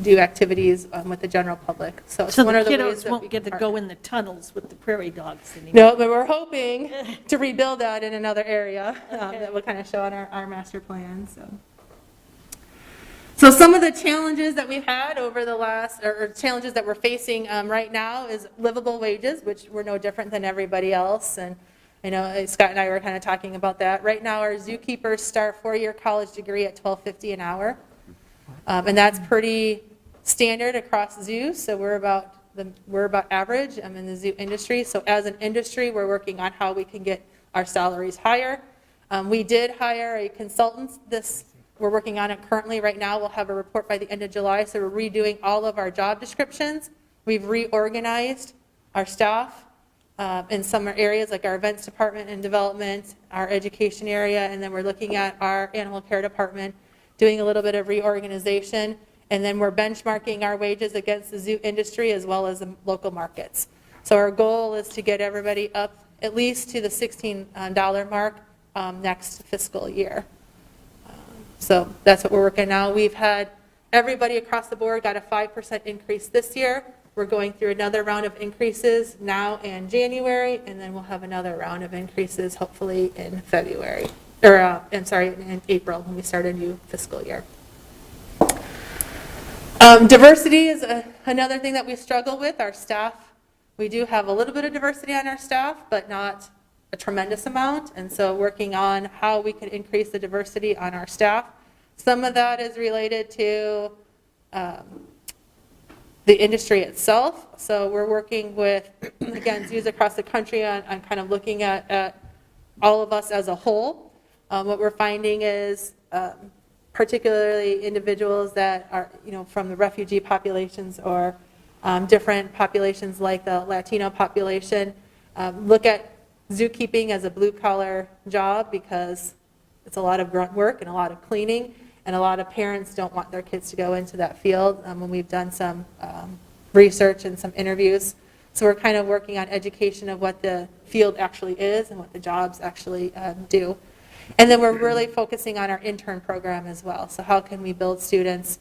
do activities with the general public. So it's so the one of the ways kiddos that we won't get to can partner. go in the tunnels with the prairie dogs anymore? No, but we're hoping to rebuild that in another area that will kind of show on our master plan. So some of the challenges that we've had over the last, or challenges that we're facing right now is livable wages, which we're no different than everybody else. And I know Scott and I were kind of talking about that. Right now, our zookeepers start 4-year college degree at $12.50 an hour. And that's pretty standard across zoos, so we're about average in the zoo industry. So as an industry, we're working on how we can get our salaries higher. We did hire a consultant. We're working on it currently right now. We'll have a report by the end of July, so we're redoing all of our job descriptions. We've reorganized our staff in some areas like our events department and development, our education area, and then we're looking at our animal care department, doing a little bit of reorganization, and then we're benchmarking our wages against the zoo industry as well as the local markets. So our goal is to get everybody up at least to the $16 mark next fiscal year. So that's what we're working now. We've had everybody across the board got a 5% increase this year. We're going through another round of increases now in January, and then we'll have another round of increases hopefully in February. In April when we start a new fiscal year. Diversity is another thing that we struggle with. Our staff, we do have a little bit of diversity on our staff, but not a tremendous amount, and so working on how we can increase the diversity on our staff. Some of that is related to the industry itself. So we're working with, again, zoos across the country on kind of looking at all of us as a whole. What we're finding is particularly individuals that are, from the refugee populations or different populations like the Latino population, look at zookeeping as a blue-collar job because it's a lot of grunt work and a lot of cleaning, and a lot of parents don't want their kids to go into that field when we've done some research and some interviews. So we're kind of working on education of what the field actually is and what the jobs actually do. And then we're really focusing on our intern program as well. So how can we build students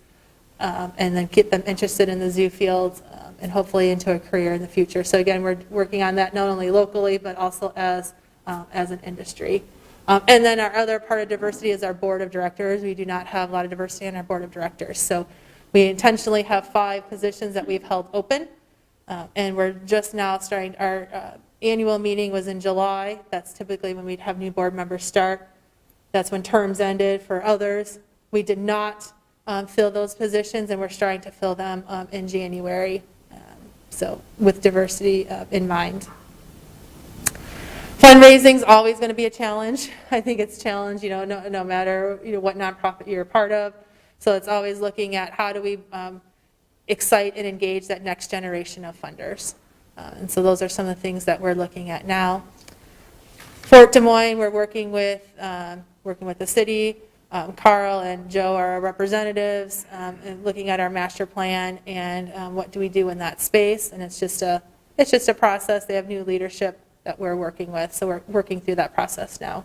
and then get them interested in the zoo field and hopefully into a career in the future. So again, we're working on that not only locally, but also as an industry. And then our other part of diversity is our board of directors. We do not have a lot of diversity on our board of directors. So we intentionally have 5 positions that we've held open. And we're just now starting, our annual meeting was in July. That's typically when we'd have new board members start. That's when terms ended for others. We did not fill those positions, and we're starting to fill them in January. So with diversity in mind. Fundraising is always going to be a challenge. I think it's a challenge, no matter what nonprofit you're a part of. So it's always looking at how do we excite and engage that next generation of funders. And so those are some of the things that we're looking at now. Fort Des Moines, we're working with the city. Carl and Joe are our representatives, and looking at our master plan and what do we do in that space. And it's just a process. They have new leadership that we're working with, so we're working through that process now.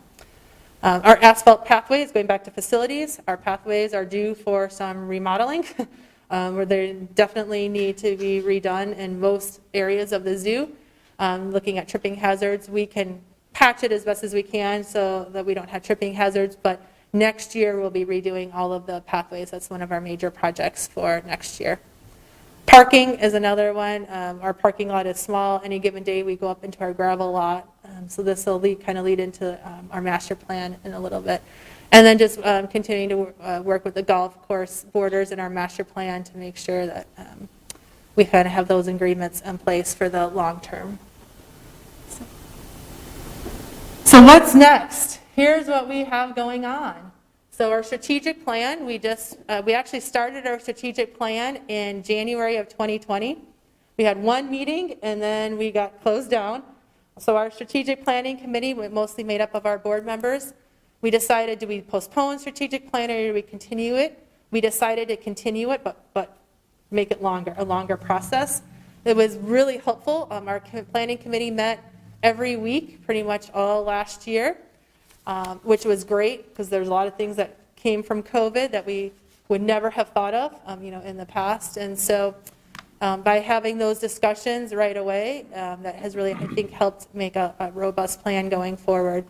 Our asphalt pathways, going back to facilities, our pathways are due for some remodeling, where they definitely need to be redone in most areas of the zoo. Looking at tripping hazards, we can patch it as best as we can so that we don't have tripping hazards, but next year we'll be redoing all of the pathways. That's one of our major projects for next year. Parking is another one. Our parking lot is small. Any given day we go up into our gravel lot. So this will kind of lead into our master plan in a little bit. And then just continuing to work with the golf course borders in our master plan to make sure that we kind of have those agreements in place for the long term. So what's next? Here's what we have going on. So our strategic plan, we actually started our strategic plan in January of 2020. We had one meeting and then we got closed down. So our strategic planning committee, mostly made up of our board members, we decided, do we postpone strategic plan or do we continue it? We decided to continue it, but make it longer, a longer process. It was really helpful. Our planning committee met every week, pretty much all last year. Which was great because there's a lot of things that came from COVID that we would never have thought of, in the past. And so by having those discussions right away, that has really, I think, helped make a robust plan going forward.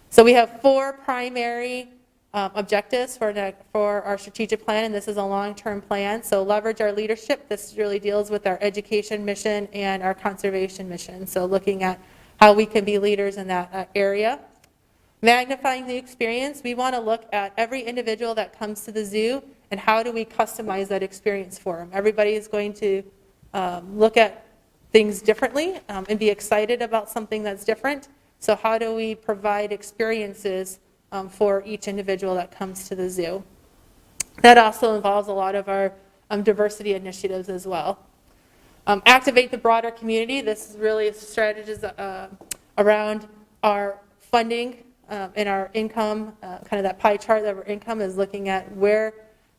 So we have 4 primary objectives for our strategic plan, and this is a long-term plan. So leverage our leadership. This really deals with our education mission and our conservation mission. So looking at how we can be leaders in that area. Magnifying the experience, we want to look at every individual that comes to the zoo and how do we customize that experience for them. Everybody is going to look at things differently and be excited about something that's different. So how do we provide experiences for each individual that comes to the zoo? That also involves a lot of our diversity initiatives as well. Activate the broader community. This is really strategies around our funding and our income, kind of that pie chart of our income is looking at where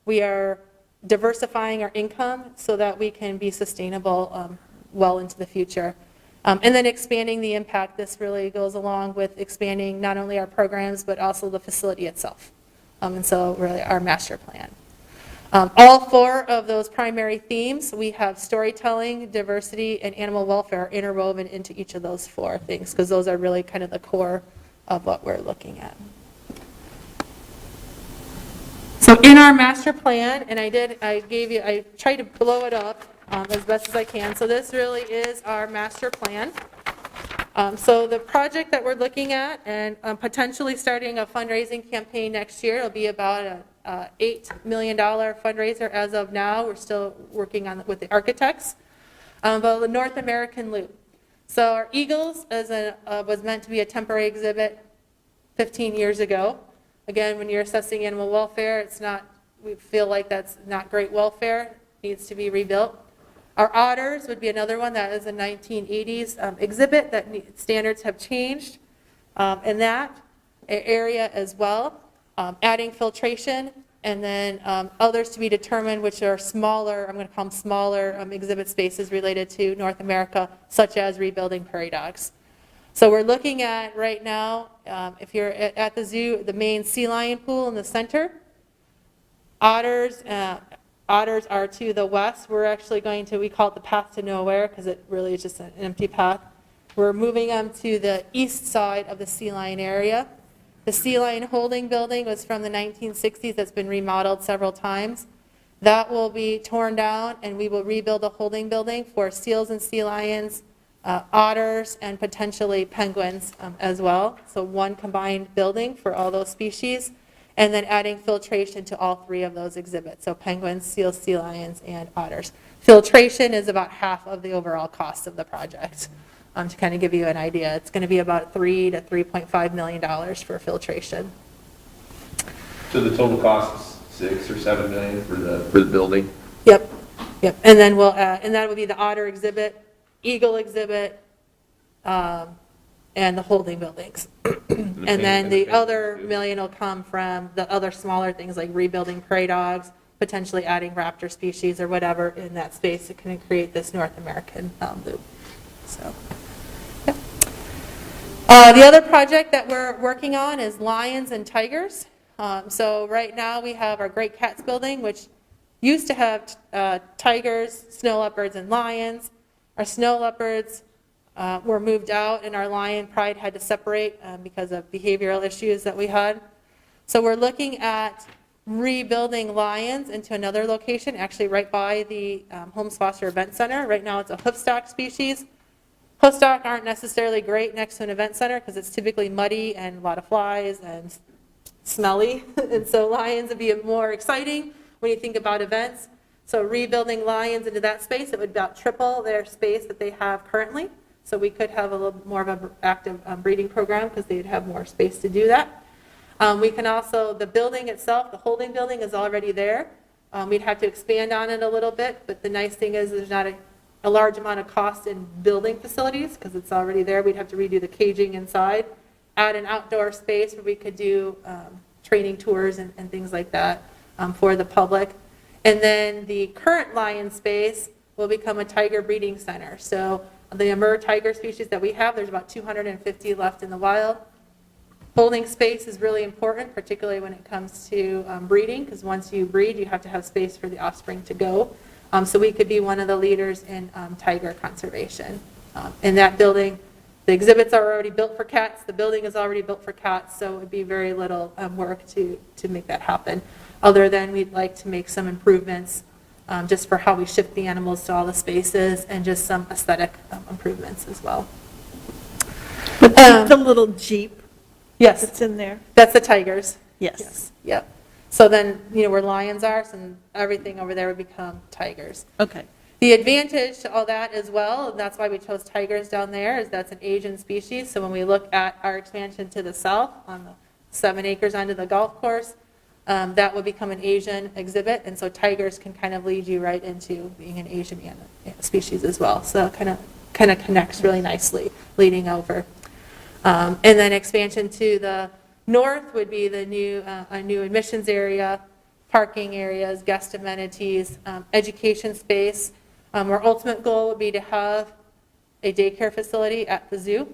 we are diversifying our income so that we can be sustainable well into the future. And then expanding the impact. This really goes along with expanding not only our programs but also the facility itself. And so really our master plan. All 4 of those primary themes, we have storytelling, diversity, and animal welfare interwoven into each of those 4 things because those are really kind of the core of what we're looking at. So in our master plan, and I tried to blow it up as best as I can. So this really is our master plan. So the project that we're looking at and potentially starting a fundraising campaign next year, it'll be about a $8 million fundraiser as of now. We're still working on it with the architects. But the North American Loop. So our Eagles was meant to be a temporary exhibit 15 years ago. Again, when you're assessing animal welfare, we feel like that's not great welfare, needs to be rebuilt. Our otters would be another one that is a 1980s exhibit that standards have changed in that area as well. Adding filtration, and then others to be determined, which are smaller, I'm going to call them smaller exhibit spaces related to North America, such as rebuilding prairie dogs. So we're looking at right now, if you're at the zoo, the main sea lion pool in the center. Otters are to the west. We're actually we call it the path to nowhere because it really is just an empty path. We're moving them to the east side of the sea lion area. The sea lion holding building was from the 1960s. That's been remodeled several times. That will be torn down and we will rebuild a holding building for seals and sea lions, otters, and potentially penguins as well. So one combined building for all those species, and then adding filtration to all 3 of those exhibits. So penguins, seals, sea lions, and otters. Filtration is about half of the overall cost of the project. To kind of give you an idea, it's going to be about $3 to $3.5 million for filtration. So the total cost is $6 or $7 million for the building? Yep. And then and that would be the otter exhibit, eagle exhibit, and the holding buildings. And then the other million will come from the other smaller things like rebuilding prairie dogs, potentially adding raptor species or whatever in that space that can create this North American loop. So, yeah. The other project that we're working on is lions and tigers. So right now we have our Great Cats building, which used to have tigers, snow leopards, and lions. Our snow leopards were moved out, and our lion pride had to separate because of behavioral issues that we had. So we're looking at rebuilding lions into another location, actually right by the Holmes Foster Event Center. Right now it's a hoofstock species. Hoofstock aren't necessarily great next to an event center because it's typically muddy and a lot of flies and smelly. And so lions would be more exciting when you think about events. So rebuilding lions into that space, it would about triple their space that they have currently. So we could have a little more of an active breeding program because they'd have more space to do that. We can also, the building itself, the holding building is already there. We'd have to expand on it a little bit, but the nice thing is there's not a large amount of cost in building facilities because it's already there. We'd have to redo the caging inside, add an outdoor space where we could do training tours and things like that for the public. And then the current lion space will become a tiger breeding center. So the emerged tiger species that we have, there's about 250 left in the wild. Holding space is really important, particularly when it comes to breeding, because once you breed, you have to have space for the offspring to go. So we could be one of the leaders in tiger conservation. In that building, the exhibits are already built for cats, the building is already built for cats, so it would be very little work to make that happen, other than we'd like to make some improvements just for how we shift the animals to all the spaces and just some aesthetic improvements as well. The little Jeep Yes, that's in there. that's the tigers. Yes. Yep. So then, where lions are, so everything over there would become tigers. Okay. The advantage to all that as well, and that's why we chose tigers down there, is that's an Asian species. So when we look at our expansion to the south on the 7 acres onto the golf course, that will become an Asian exhibit. And so tigers can kind of lead you right into being an Asian species as well. So it kind of connects really nicely leading over. And then expansion to the north would be the a new admissions area, parking areas, guest amenities, education space. Our ultimate goal would be to have a daycare facility at the zoo.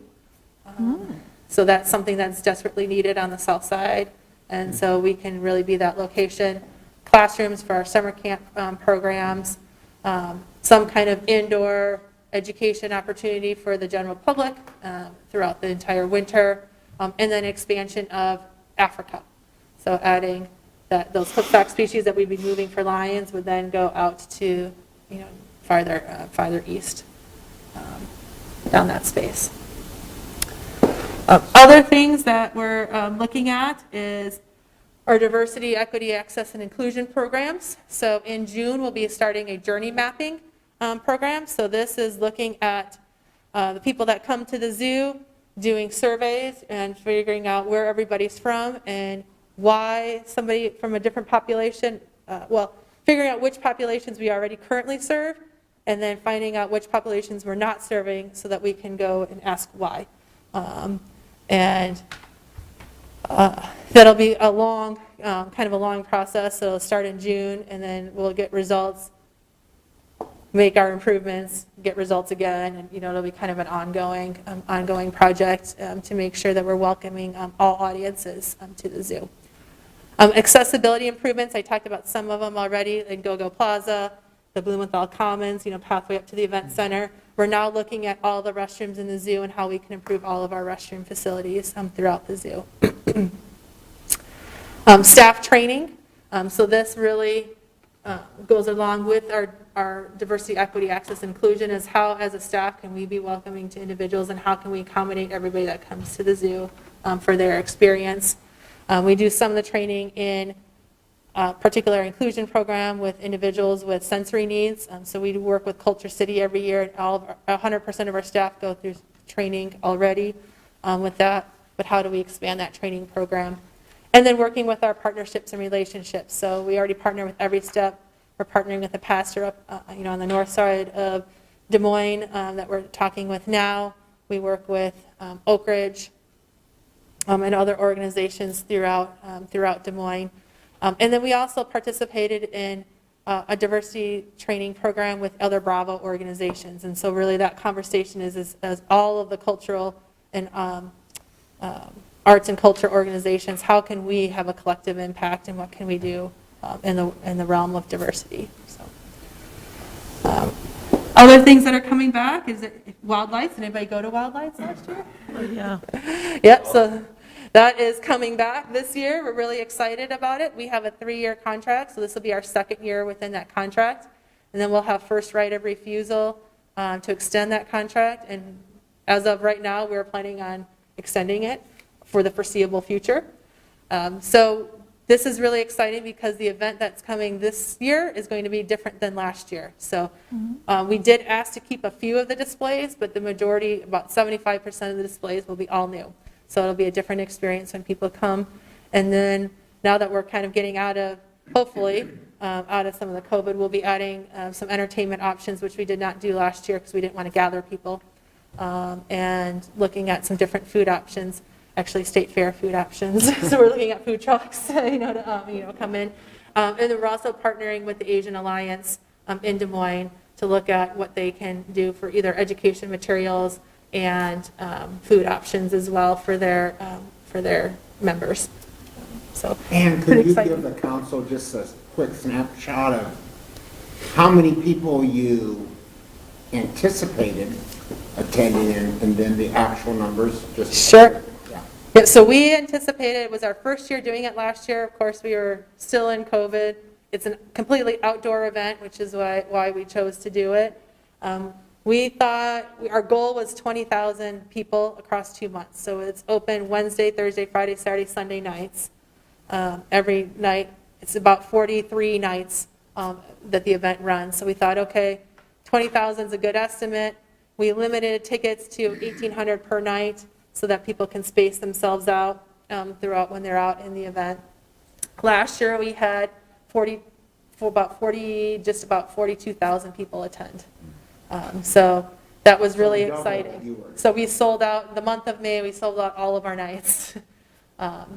So that's something that's desperately needed on the south side. And so we can really be that location. Classrooms for our summer camp programs, some kind of indoor education opportunity for the general public throughout the entire winter, and then expansion of Africa. So adding those hoofstock species that we'd be moving for lions would then go out to, farther east down that space. Other things that we're looking at is our diversity, equity, access, and inclusion programs. So in June, we'll be starting a journey mapping program. So this is looking at the people that come to the zoo, doing surveys and figuring out where everybody's from and why somebody from a different population, figuring out which populations we already currently serve, and then finding out which populations we're not serving so that we can go and ask why. That'll be a long, kind of a long process. So it'll start in June, and then we'll get results, make our improvements, get results again, and it'll be kind of an ongoing project to make sure that we're welcoming all audiences to the zoo. Accessibility improvements, I talked about some of them already in Go-Go Plaza, the Blumenthal Commons, pathway up to the event center. We're now looking at all the restrooms in the zoo and how we can improve all of our restroom facilities throughout the zoo. Staff training, so this really goes along with our diversity, equity, access, inclusion, is how as a staff can we be welcoming to individuals and how can we accommodate everybody that comes to the zoo for their experience. We do some of the training in particular inclusion program with individuals with sensory needs. So we work with Culture City every year, and 100% of our staff go through training already with that, but how do we expand that training program? And then working with our partnerships and relationships. So we already partner with Every Step. We're partnering with a pastor up, on the north side of Des Moines that we're talking with now. We work with Oak Ridge and other organizations throughout Des Moines. And then we also participated in a diversity training program with other Bravo organizations. And so really that conversation is all of the cultural and arts and culture organizations, how can we have a collective impact and what can we do in the realm of diversity. So, other things that are coming back is Wild Lights. Did anybody go to Wild Lights last year? Yeah. Yep, so that is coming back this year. We're really excited about it. We have a 3-year contract, so this will be our second year within that contract. And then we'll have first right of refusal to extend that contract. And as of right now, we're planning on extending it for the foreseeable future. So this is really exciting because the event that's coming this year is going to be different than last year. So we did ask to keep a few of the displays, but the majority, about 75% of the displays will be all new. So it'll be a different experience when people come. And then now that we're kind of getting out of, hopefully, out of some of the COVID, we'll be adding some entertainment options, which we did not do last year because we didn't want to gather people, and looking at some different food options, actually state fair food options. So we're looking at food trucks, to come in. And then we're also partnering with the Asian Alliance in Des Moines to look at what they can do for either education materials and food options as well for their members. So, And pretty could you exciting. give the council just a quick snapshot of how many people you anticipated attending and then the actual numbers? Just Sure. Yeah. Yeah, so we anticipated, it was our first year doing it last year. Of course, we were still in COVID. It's a completely outdoor event, which is why we chose to do it. We thought, our goal was 20,000 people across 2 months. So it's open Wednesday, Thursday, Friday, Saturday, Sunday nights. Every night, it's about 43 nights that the event runs. So we thought, okay, 20,000 is a good estimate. We limited tickets to 1,800 per night so that people can space themselves out throughout when they're out in the event. Last year we had just about 42,000 people attend. So that was really double exciting. viewers. So we sold out, the month of May, we sold out all of our nights.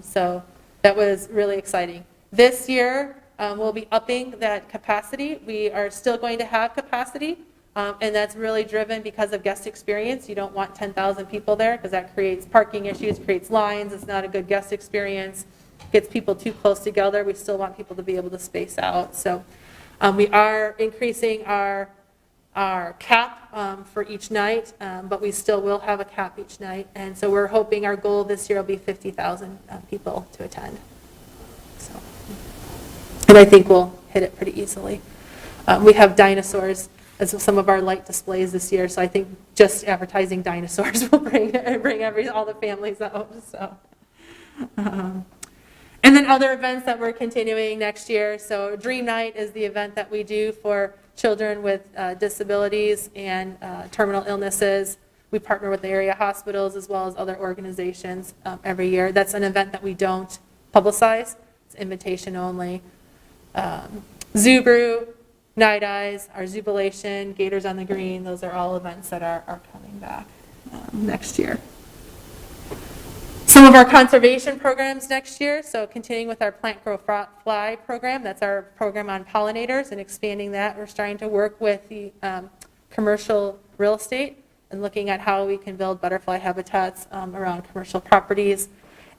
So that was really exciting. This year, we'll be upping that capacity. We are still going to have capacity, and that's really driven because of guest experience. You don't want 10,000 people there because that creates parking issues, creates lines. It's not a good guest experience. Gets people too close together. We still want people to be able to space out. So we are increasing our cap for each night, but we still will have a cap each night. And so we're hoping our goal this year will be 50,000 people to attend. So, and I think we'll hit it pretty easily. We have dinosaurs as some of our light displays this year, so I think just advertising dinosaurs will bring all the families out. So. And then other events that we're continuing next year. So Dream Night is the event that we do for children with disabilities and terminal illnesses. We partner with the area hospitals as well as other organizations every year. That's an event that we don't publicize. It's invitation only. Zoo Brew, Night Eyes, our Zubilation, Gators on the Green, those are all events that are coming back next year. Some of our conservation programs next year, so continuing with our Plant Grow Fly program, that's our program on pollinators and expanding that. We're starting to work with the commercial real estate and looking at how we can build butterfly habitats around commercial properties.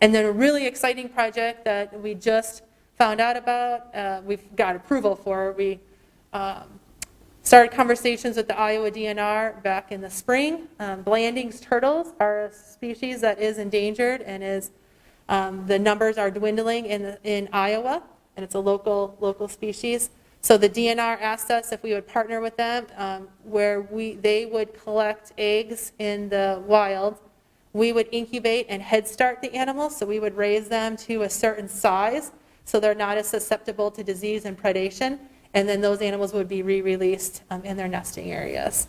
And then a really exciting project that we just found out about, we've got approval for. We started conversations with the Iowa DNR back in the spring. Blanding's turtles are a species that is endangered and is the numbers are dwindling in Iowa, and it's a local species. So the DNR asked us if we would partner with them, where they would collect eggs in the wild. We would incubate and head start the animals, so we would raise them to a certain size so they're not as susceptible to disease and predation. And then those animals would be re-released in their nesting areas.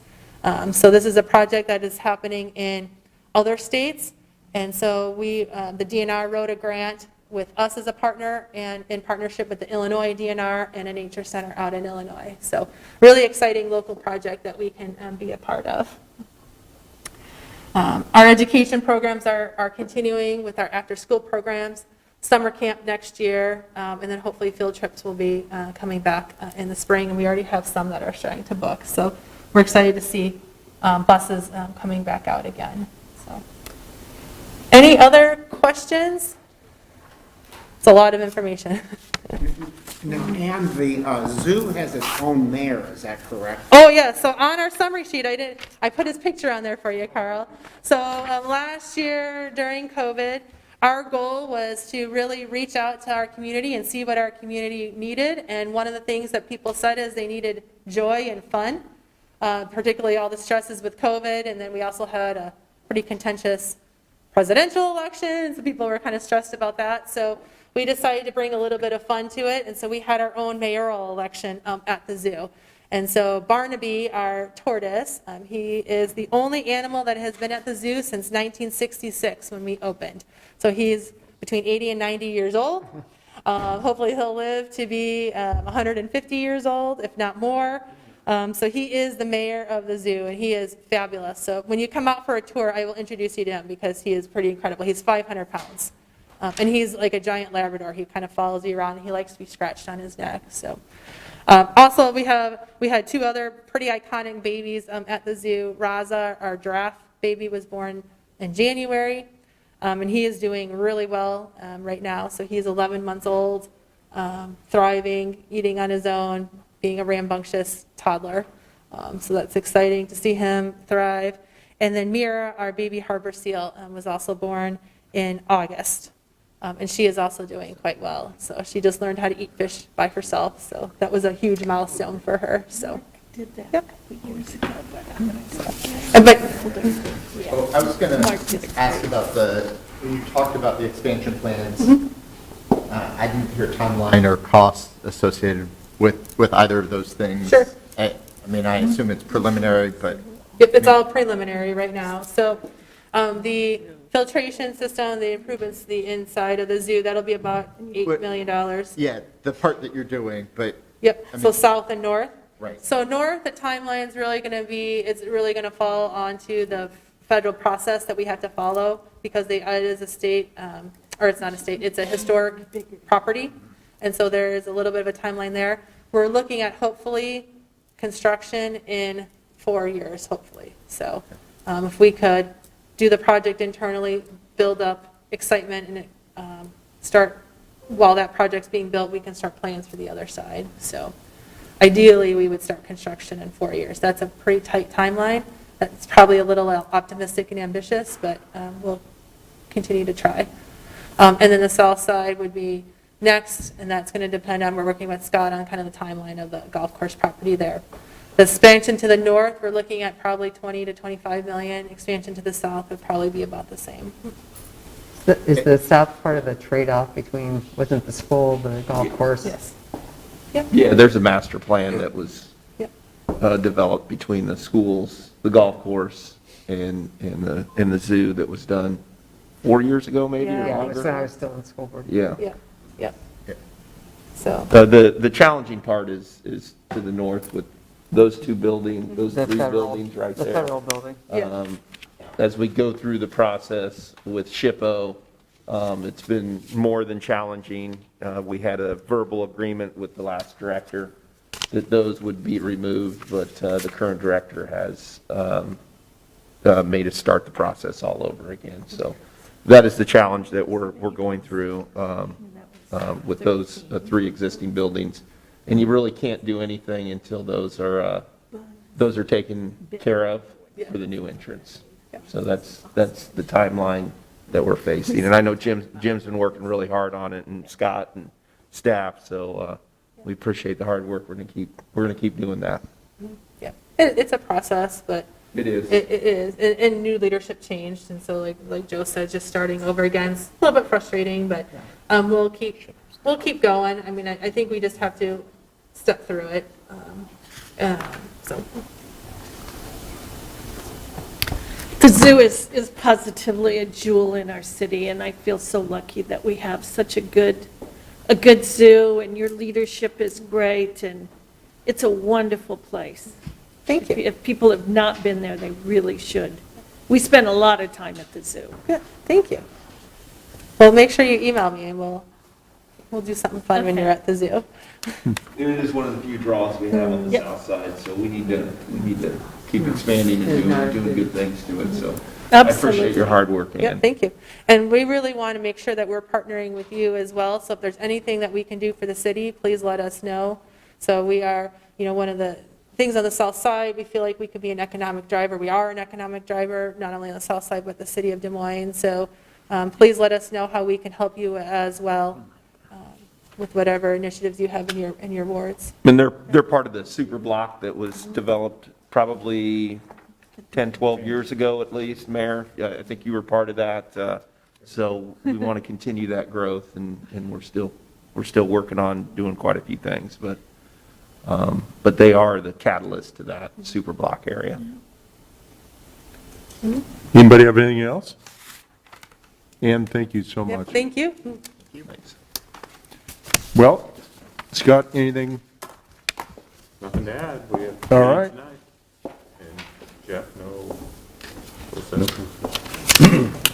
So this is a project that is happening in other states. And so the DNR wrote a grant with us as a partner and in partnership with the Illinois DNR and a nature center out in Illinois. So really exciting local project that we can be a part of. Our education programs are continuing with our after-school programs. Summer camp next year, and then hopefully field trips will be coming back in the spring, and we already have some that are starting to book. So we're excited to see buses coming back out again. So Any other questions? It's a lot of information. And the zoo has its own mayor, is that correct? Oh, yeah, so on our summary sheet, I put his picture on there for you, Carl. So last year during COVID, our goal was to really reach out to our community and see what our community needed. And one of the things that people said is they needed joy and fun, particularly all the stresses with COVID. And then we also had a pretty contentious presidential election, so people were kind of stressed about that. So we decided to bring a little bit of fun to it, and so we had our own mayoral election at the zoo. And so Barnaby, our tortoise, he is the only animal that has been at the zoo since 1966 when we opened. So he's between 80 and 90 years old. Hopefully he'll live to be 150 years old, if not more. So he is the mayor of the zoo, and he is fabulous. So when you come out for a tour, I will introduce you to him because he is pretty incredible. He's 500 pounds. And he's like a giant Labrador. He kind of follows you around, and he likes to be scratched on his neck. So, also we had two other pretty iconic babies at the zoo. Raza, our giraffe baby, was born in January, and he is doing really well right now. So he's 11 months old, thriving, eating on his own, being a rambunctious toddler. So that's exciting to see him thrive. And then Mira, our baby harbor seal, was also born in August. And she is also doing quite well. So she just learned how to eat fish by herself. So that was a huge milestone for her. So, Did that yep. a couple years ago, but I'm going to But Oh, I was going to ask about when you talked about the expansion plans, I didn't hear timeline or cost associated with either of those things. Sure. I mean, I assume it's preliminary, but. yep, it's all preliminary right now. So the filtration system, the improvements to the inside of the zoo, that'll be about $8 million. Yeah, the part that you're doing, but. Yep, I so mean- south and north. Right. So north, the timeline's really going to be, it's really going to fall onto the federal process that we have to follow because it is a state, or it's not a state, it's a historic property. And so there is a little bit of a timeline there. We're looking at hopefully construction in 4 years, hopefully. So if we could do the project internally, build up excitement and start, while that project's being built, we can start plans for the other side. So ideally, we would start construction in 4 years. That's a pretty tight timeline. That's probably a little optimistic and ambitious, but we'll continue to try. And then the south side would be next, and that's going to depend on, we're working with Scott on kind of the timeline of the golf course property there. The expansion to the north, we're looking at probably 20 to 25 million. Expansion to the south would probably be about the same. Is the south part of the trade-off between, wasn't the school, the golf course? Yes. Yep. Yeah, there's a master plan that was Yep. developed between the schools, the golf course, and the zoo that was done 4 years ago, maybe, or Yeah. Yeah, it was when I longer. was still in school board. Yeah. Yep. Yep. So, The challenging part is to the north with those two buildings, those The three federal- buildings right The there. federal building. yeah. As we go through the process with SHPO, it's been more than challenging. We had a verbal agreement with the last director that those would be removed, but the current director has made us start the process all over again. So that is the challenge that we're going through with those three existing buildings. And you really can't do anything until those are taken care of for the new entrance. So that's the timeline that we're facing. And I know Jim's been working really hard on it, and Scott and staff, so we appreciate the hard work. We're gonna keep doing that. Yeah, it's a process, but It is. it is, and new leadership changed, and so like Joe said, just starting over again is a little bit frustrating, but we'll keep going. I mean, I think we just have to step through it. So The zoo is positively a jewel in our city, and I feel so lucky that we have such a good zoo, and your leadership is great, and it's a wonderful place. thank you. If people have not been there, they really should. We spend a lot of time at the zoo. Good, thank you. Well, make sure you email me, and we'll do something fun when Okay. you're at the zoo. It is one of the few draws we have on the Yep. south side, so we need to keep expanding and doing good things to it, so. I Absolutely. appreciate your hard work, Yeah, Ann. thank you. And we really want to make sure that we're partnering with you as well. So if there's anything that we can do for the city, please let us know. So we are, one of the things on the south side, we feel like we could be an economic driver. We are an economic driver, not only on the south side, but the city of Des Moines. So please let us know how we can help you as well with whatever initiatives you have in your wards. And they're part of the super block that was developed probably 10, 12 years ago at least, Mayor. I think you were part of that. So we want to continue that growth, and we're still working on doing quite a few things, but they are the catalyst to that super block area. Anybody have anything else? Ann, thank you so Yep, much. thank you. Thanks. Well, Scott, anything? Nothing to add. We have. All meeting right. tonight. And Jeff, no.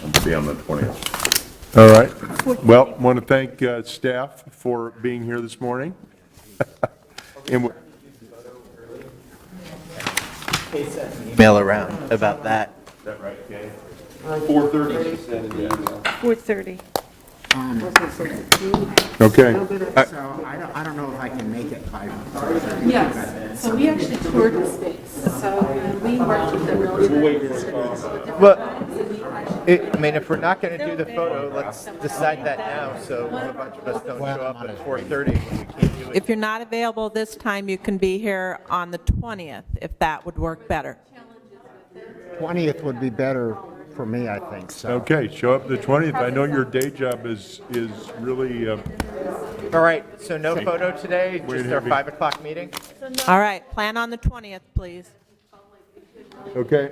I'll be on the 20th. All right. Well, want to thank staff for being here this morning. And Mail around about that. Is that right, Kay? 4:30, she said in the email. 4:30. Okay. So I don't know if I can make it by 4:30. Yes, so we actually toured the space, so we worked with the real. Well, I mean, if we're not going to do the photo, let's decide that now, so a bunch of us don't show up at 4:30 when we can't do it. If you're not available this time, you can be here on the 20th, if that would work better. 20th would be better for me, I think, so. Okay, show up the 20th. I know your day job is really, All right, so no photo today, just our 5 o'clock meeting? All right, plan on the 20th, please. okay.